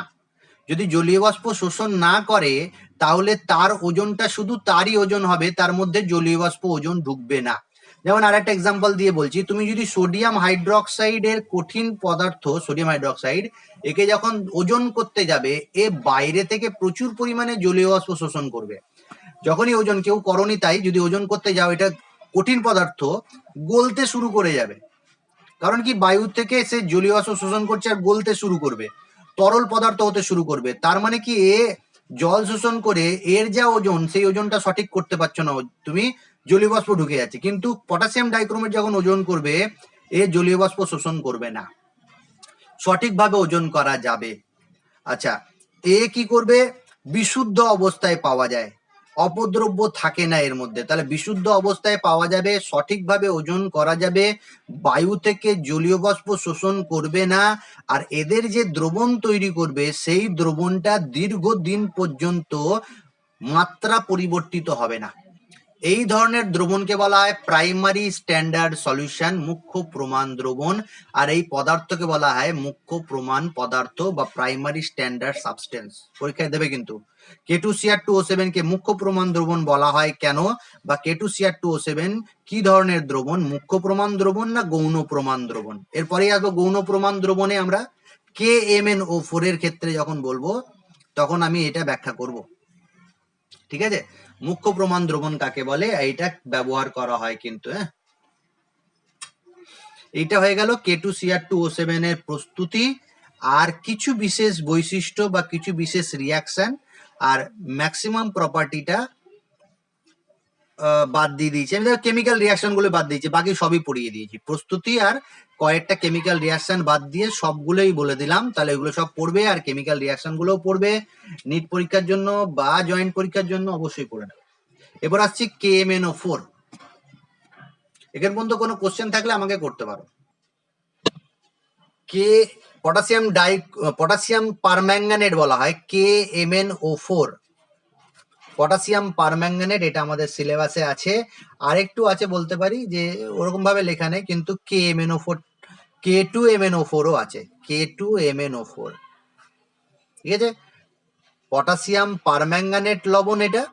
যদি জলীয় বাষ্প শোষণ না করে তাহলে তার ওজনটা শুধু তারই ওজন হবে, তার মধ্যে জলীয় বাষ্প ওজন ঢুকবে না। যেমন আর একটা এক্সাম্পল দিয়ে বলছি, তুমি যদি সোডিয়াম হাইড্রোক্সাইডের কঠিন পদার্থ সোডিয়াম হাইড্রোক্সাইড, একে যখন ওজন করতে যাবে, এ বাইরে থেকে প্রচুর পরিমাণে জলীয় বাষ্প শোষণ করবে। যখনই ওজন, কেউ করনি তাই, যদি ওজন করতে যাও, এটা কঠিন পদার্থ গলতে শুরু করে যাবে। কারণ কি, বায়ু থেকে সে জলীয় বাষ্প শোষণ করছে আর গলতে শুরু করবে, তরল পদার্থ হতে শুরু করবে। তার মানে কি, এ জল শোষণ করে এর যা ওজন, সেই ওজনটা সঠিক করতে পারছো না, তুমি জলীয় বাষ্প ঢুকে যাচ্ছে। কিন্তু পটাশিয়াম ডাইক্রোমেট যখন ওজন করবে, এ জলীয় বাষ্প শোষণ করবে না, সঠিকভাবে ওজন করা যাবে। আচ্ছা, এ কি করবে? বিশুদ্ধ অবস্থায় পাওয়া যায়, অপদ্রব্য থাকে না এর মধ্যে। তাহলে বিশুদ্ধ অবস্থায় পাওয়া যাবে, সঠিকভাবে ওজন করা যাবে, বায়ু থেকে জলীয় বাষ্প শোষণ করবে না, আর এদের যে দ্রবণ তৈরি করবে সেই দ্রবণটা দীর্ঘদিন পর্যন্ত মাত্রা পরিবর্তিত হবে না। এই ধরনের দ্রবণকে বলা হয় প্রাইমারি স্ট্যান্ডার্ড সলিউশন, মুখ্য প্রমাণ দ্রবণ। আর এই পদার্থকে বলা হয় মুখ্য প্রমাণ পদার্থ বা প্রাইমারি স্ট্যান্ডার্ড সাবস্টেন্স। পরীক্ষায় দেবে কিন্তু। K2Cr2O7 কে মুখ্য প্রমাণ দ্রবণ বলা হয় কেন, বা K2Cr2O7 কি ধরনের দ্রবণ, মুখ্য প্রমাণ দ্রবণ না গৌণ প্রমাণ দ্রবণ? এরপরেই আসবো গৌণ প্রমাণ দ্রবণে। আমরা KMnO4 এর ক্ষেত্রে যখন বলবো তখন আমি এটা ব্যাখ্যা করব। ঠিক আছে, মুখ্য প্রমাণ দ্রবণ কাকে বলে এইটা ব্যবহার করা হয় কিন্তু। হ্যাঁ, এইটা হয়ে গেল K2Cr2O7 এর প্রস্তুতি আর কিছু বিশেষ বৈশিষ্ট্য বা কিছু বিশেষ রিয়াকশন আর ম্যাক্সিমাম প্রপার্টিটা বাদ দিয়ে দিয়েছি। আমি কেমিক্যাল রিয়াকশন গুলো বাদ দিয়েছি, বাকি সবই পড়িয়ে দিয়েছি। প্রস্তুতি আর কয়েকটা কেমিক্যাল রিয়াকশন বাদ দিয়ে সবগুলোই বলে দিলাম। তাহলে এগুলো সব পড়বে আর কেমিক্যাল রিয়াকশন গুলোও পড়বে। নিট পরীক্ষার জন্য বা জয়েন্ট পরীক্ষার জন্য অবশ্যই পড়ে নেবে। এবার আসছি KMnO4। এখান পর্যন্ত কোনো কোশ্চেন থাকলে আমাকে করতে পারো। কে পটাশিয়াম পারম্যাঙ্গানেট বলা হয় KMnO4। পটাশিয়াম পারম্যাঙ্গানেট, এটা আমাদের সিলেবাসে আছে। আরেকটু আছে বলতে পারি যে ওরকম ভাবে লেখা নেই, কিন্তু KMnO4, K2MnO4 ও আছে, K2MnO4। ঠিক আছে, পটাশিয়াম পারম্যাঙ্গানেট লবণ এটা,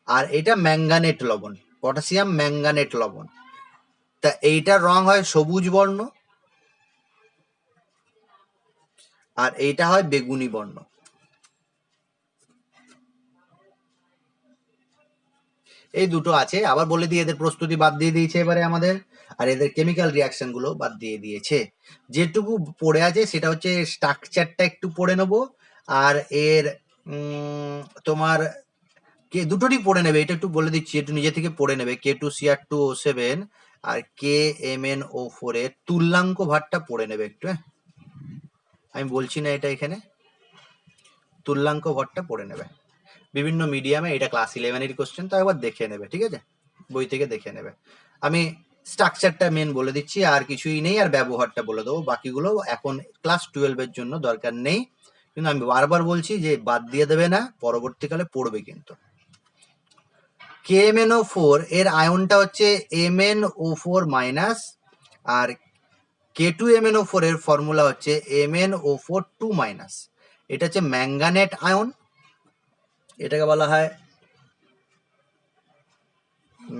আর এটা ম্যাঙ্গানেট লবণ, পটাশিয়াম ম্যাঙ্গানেট লবণ। তা এইটার রং হয় সবুজ বর্ণ আর এইটা হয় বেগুনি বর্ণ। এই দুটো আছে। আবার বলে দিয়ে এদের প্রস্তুতি বাদ দিয়ে দিয়েছে এবারে আমাদের, আর এদের কেমিক্যাল রিয়াকশন গুলো বাদ দিয়ে দিয়েছে। যেটুকু পড়ে আছে সেটা হচ্ছে স্ট্রাকচারটা একটু পড়ে নেবো, আর এর তোমার দুটোরই পড়ে নেবে। এটা একটু বলে দিচ্ছি, একটু নিজে থেকে পড়ে নেবে। K2Cr2O7 আর KMnO4 এর তুল্যাঙ্ক ভারটা পড়ে নেবে একটু। হ্যাঁ, আমি বলছি না এটা, এখানে তুল্যাঙ্ক ভরটা পড়ে নেবে বিভিন্ন মিডিয়ামে। এটা ক্লাস 11-এর কোশ্চেন, তো একবার দেখে নেবে। ঠিক আছে, বই থেকে দেখে নেবে। আমি স্ট্রাকচারটা মেন বলে দিচ্ছি, আর কিছুই নেই, আর ব্যবহারটা বলে দেবো। বাকিগুলো এখন ক্লাস 12-এর জন্য দরকার নেই, কিন্তু আমি বারবার বলছি যে বাদ দিয়ে দেবে না, পরবর্তীকালে পড়বে কিন্তু। KMnO4 এর আয়নটা হচ্ছে MnO4-, আর K2MnO4 এর ফর্মুলা হচ্ছে MnO4(2-). এটা হচ্ছে ম্যাঙ্গানেট আয়ন, এটাকে বলা হয়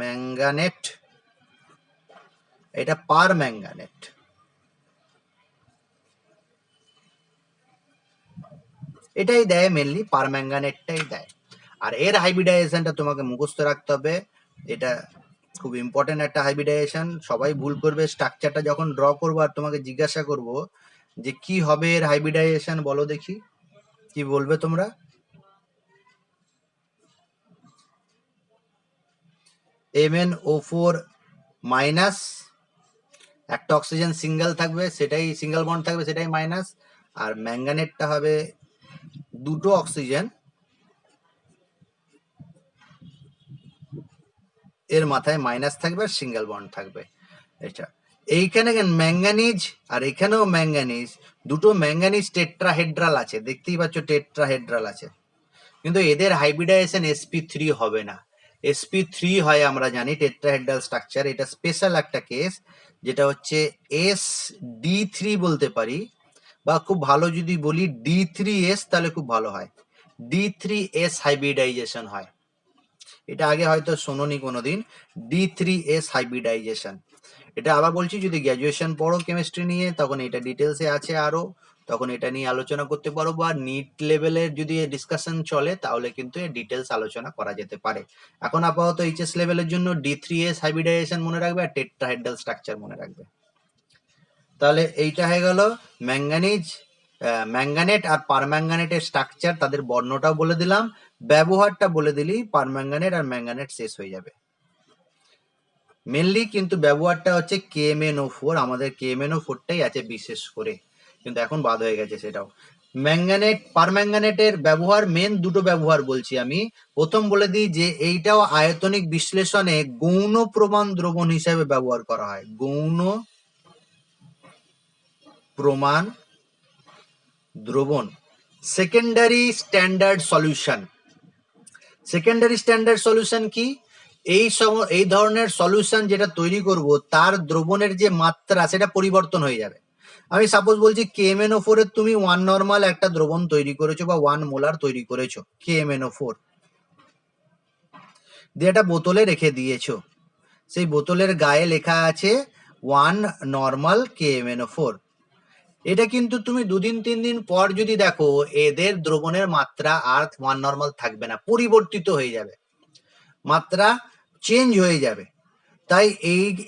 ম্যাঙ্গানেট, এটা পারম্যাঙ্গানেট। এটাই দেয় মেনলি, পারম্যাঙ্গানেটটাই দেয়। আর এর হাইব্রিডাইজেশনটা তোমাকে মুখস্থ রাখতে হবে, এটা খুব ইম্পর্টেন্ট একটা হাইব্রিডাইজেশন। সবাই ভুল করবে, স্ট্রাকচারটা যখন ড্র করবো আর তোমাকে জিজ্ঞাসা করব যে কি হবে এর হাইব্রিডাইজেশন, বলো দেখি কি বলবে তোমরা। MnO4-, একটা অক্সিজেন সিঙ্গেল থাকবে, সেটাই সিঙ্গেল বন্ড থাকবে, সেটাই মাইনাস। আর ম্যাঙ্গানেটটা হবে দুটো অক্সিজেন, এর মাথায় মাইনাস থাকবে আর সিঙ্গেল বন্ড থাকবে। এটা এইখানে ম্যাঙ্গানিজ আর এখানেও ম্যাঙ্গানিজ, দুটো ম্যাঙ্গানিজ টেট্রাহেড্রাল আছে, দেখতেই পাচ্ছ টেট্রাহেড্রাল আছে, কিন্তু এদের হাইব্রিডাইজেশন sp3 হবে না। sp3 হয় আমরা জানি টেট্রাহেড্রাল স্ট্রাকচার। এটা স্পেশাল একটা কেস, যেটা হচ্ছে sd3 বলতে পারি, বা খুব ভালো যদি বলি D3s, তাহলে খুব ভালো হয়, D3s হাইব্রিডাইজেশন হয়। এটা আগে হয়তো শোনোনি কোনোদিন, D3s হাইব্রিডাইজেশন। এটা আবার বলছি, যদি গ্র্যাজুয়েশন পড়ো কেমিস্ট্রি নিয়ে তখন এটা ডিটেলসে আছে আরো, তখন এটা নিয়ে আলোচনা করতে পারো, বা নিট লেভেলের যদি ডিসকাশন চলে তাহলে কিন্তু এর ডিটেলস আলোচনা করা যেতে পারে। এখন আপাতত এইচএস লেভেলের জন্য D3s হাইব্রিডাইজেশন মনে রাখবে আর টেট্রাহেড্রাল স্ট্রাকচার মনে রাখবে। তাহলে এইটা হয়ে গেল ম্যাঙ্গানিজ, ম্যাঙ্গানেট আর পারম্যাঙ্গানেটের স্ট্রাকচার, তাদের বর্ণটাও বলে দিলাম, ব্যবহারটা বলে দিলেই পারম্যাঙ্গানেট আর ম্যাঙ্গানেট শেষ হয়ে যাবে। মেনলি কিন্তু ব্যবহারটা হচ্ছে KMnO4, আমাদের KMnO4টাই আছে বিশেষ করে। কিন্তু এখন বাদ হয়ে গেছে সেটাও। ম্যাঙ্গানেট, পারম্যাঙ্গানেটের ব্যবহার, মেন দুটো ব্যবহার বলছি আমি। প্রথম বলে দিই যে এইটাও আয়তনিক বিশ্লেষণে গৌণ প্রমাণ দ্রবণ হিসেবে ব্যবহার করা হয়। গৌণ প্রমাণ দ্রবণ। Secondary standard solution. Secondary standard solution কি? এই ধরনের সলিউশন যেটা তৈরি করব তার দ্রবণের যে মাত্রা সেটা পরিবর্তন হয়ে যাবে। আমি সাপোজ বলছি KMnO4 এর তুমি 1 নর্মাল একটা দ্রবণ তৈরি করেছো বা 1 মোলার তৈরি করেছো KMnO4, দিয়ে একটা বোতলে রেখে দিয়েছো। সেই বোতলের গায়ে লেখা আছে 1 নর্মাল KMnO4। এটা কিন্তু তুমি 2-3 দিন পর যদি দেখো এদের দ্রবণের মাত্রা আর 1 নর্মাল থাকবে না, পরিবর্তিত হয়ে যাবে, মাত্রা চেঞ্জ হয়ে যাবে। তাই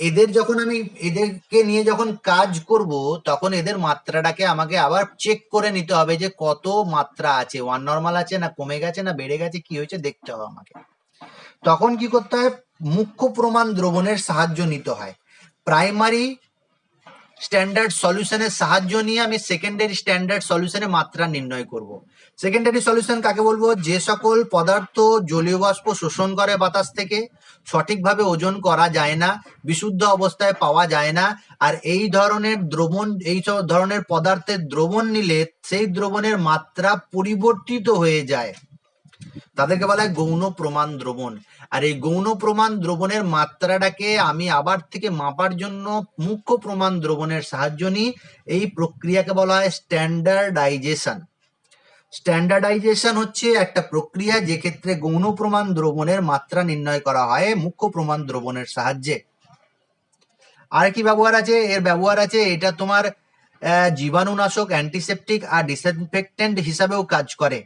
এদের যখন আমি এদেরকে নিয়ে যখন কাজ করব তখন এদের মাত্রাটাকে আমাকে আবার চেক করে নিতে হবে যে কত মাত্রা আছে, 1 নর্মাল আছে না কমে গেছে না বেড়ে গেছে, কি হয়েছে দেখতে হবে আমাকে। তখন কি করতে হয়? মুখ্য প্রমাণ দ্রবণের সাহায্য নিতে হয়। প্রাইমারি স্ট্যান্ডার্ড সলিউশনের সাহায্য নিয়ে আমি সেকেন্ডারি স্ট্যান্ডার্ড সলিউশনে মাত্রা নির্ণয় করব। সেকেন্ডারি সলিউশন কাকে বলবো? যে সকল পদার্থ জলীয় বাষ্প শোষণ করে বাতাস থেকে, সঠিকভাবে ওজন করা যায় না, বিশুদ্ধ অবস্থায় পাওয়া যায় না, আর এই ধরনের দ্রবণ, এই সব ধরনের পদার্থের দ্রবণ নিলে সেই দ্রবণের মাত্রা পরিবর্তিত হয়ে যায়, তাদেরকে বলা হয় গৌণ প্রমাণ দ্রবণ। আর এই গৌণ প্রমাণ দ্রবণের মাত্রাটাকে আমি আবার থেকে মাপার জন্য মুখ্য প্রমাণ দ্রবণের সাহায্য নিই। এই প্রক্রিয়াকে বলা হয় স্ট্যান্ডার্ডাইজেশন। স্ট্যান্ডার্ডাইজেশন হচ্ছে একটা প্রক্রিয়া যে ক্ষেত্রে গৌণ প্রমাণ দ্রবণের মাত্রা নির্ণয় করা হয় মুখ্য প্রমাণ দ্রবণের সাহায্যে। আর কি ব্যবহার আছে? এর ব্যবহার আছে, এটা তোমার জীবাণুনাশক, অ্যান্টিসেপটিক আর ডিসইনফেক্টেন্ট হিসাবেও কাজ করে।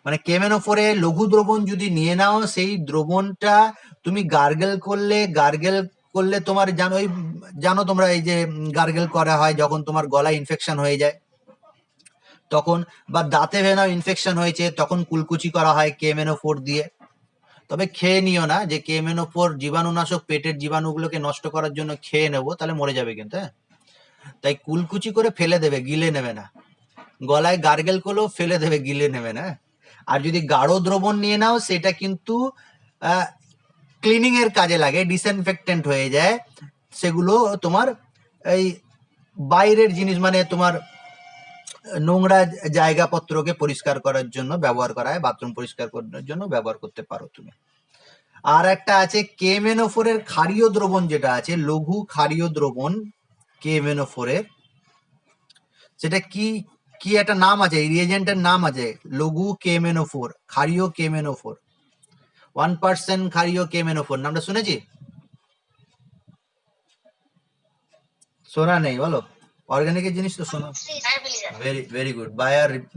মানে KMnO4 এ লঘু দ্রবণ যদি নিয়ে নাও, সেই দ্রবণটা তুমি গার্গেল করলে তোমার জানো তোমরা এই যে গার্গেল করা হয় যখন তোমার গলায় ইনফেকশন হয়ে যায় তখন, বা দাঁতে ভেনাও ইনফেকশন হয়েছে তখন কুলকুচি করা হয় KMnO4 দিয়ে। তবে খেয়ে নিও না, যে KMnO4 জীবাণুনাশক, পেটের জীবাণুগুলোকে নষ্ট করার জন্য খেয়ে নেবো তাহলে মরে যাবে কিন্তু, হ্যাঁ। তাই কুলকুচি করে ফেলে দেবে, গিলে নেবে না। গলায় গার্গেল করলেও ফেলে দেবে, গিলে নেবে না। আর যদি গাঢ় দ্রবণ নিয়ে নাও সেটা কিন্তু ক্লিনিং এর কাজে লাগে, ডিসইনফেক্টেন্ট হয়ে যায়। সেগুলো তোমার এই বাইরের জিনিস, মানে তোমার নোংরা জায়গাপত্রকে পরিষ্কার করার জন্য ব্যবহার করা হয়, বাথরুম পরিষ্কার করার জন্য ব্যবহার করতে পারো তুমি। আর একটা আছে KMnO4 এর ক্ষারীয় দ্রবণ, যেটা আছে লঘু ক্ষারীয় দ্রবণ KMnO4 এর, সেটা কি কি একটা নাম আছে, এই রিয়েজেন্টের নাম আছে লঘু KMnO4, ক্ষারীয় KMnO4, 1% ক্ষারীয় KMnO4। নামটা শুনেছি? শোনা নেই? বলো, অর্গানিকের জিনিস তো শোনো। Very very good.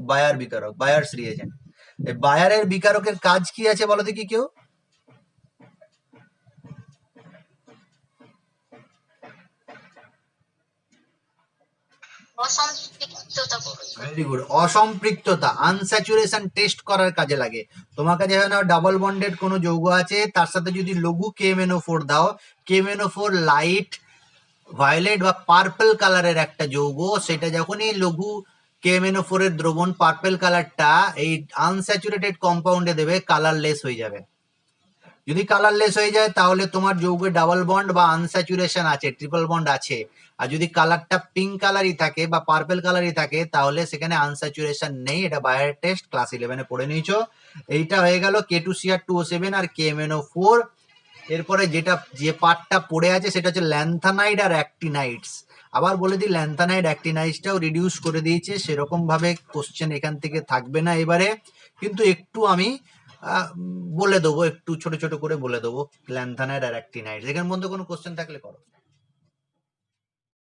বায়ার বিকারক, বায়ার্স রিয়েজেন্ট। এই বায়ারের বিকারকের কাজ কি আছে বলো দেখি কেউ? ভেরি গুড, অসম্পৃক্ততা, আনস্যাচুরেশন টেস্ট করার কাজে লাগে। তোমার কাছে ডাবল বন্ডেড কোনো যৌগ আছে, তার সাথে যদি লঘু KMnO4 দাও, KMnO4 লাইট ভায়োলেট বা পার্পল কালারের একটা যৌগ, সেটা যখনই লঘু KMnO4 এর দ্রবণ পার্পল কালারটা এই আনস্যাচুরেটেড কম্পাউন্ডে দেবে, কালারলেস হয়ে যাবে। যদি কালারলেস হয়ে যায় তাহলে তোমার যৌগে ডাবল বন্ড বা আনস্যাচুরেশন আছে, ট্রিপল বন্ড আছে। আর যদি কালারটা পিঙ্ক কালারই থাকে বা পার্পল কালারই থাকে তাহলে সেখানে আনস্যাচুরেশন নেই। এটা বায়ার টেস্ট ক্লাস 11-এ পড়ে নিয়েছো। এইটা হয়ে গেল K2Cr2O7 আর KMnO4। এরপরে যে পার্টটা পড়ে আছে সেটা হচ্ছে ল্যান্থানাইড আর অ্যাক্টিনাইডস। আবার বলে দিই, ল্যান্থানাইড অ্যাক্টিনাইডসটাও রিডিউস করে দিয়েছে, সেরকম ভাবে কোশ্চেন এখান থেকে থাকবে না এবারে, কিন্তু একটু আমি বলে দেবো, একটু ছোট ছোট করে বলে দেবো ল্যান্থানাইড আর অ্যাক্টিনাইডস। এখানের মধ্যে কোনো কোশ্চেন থাকলে করো।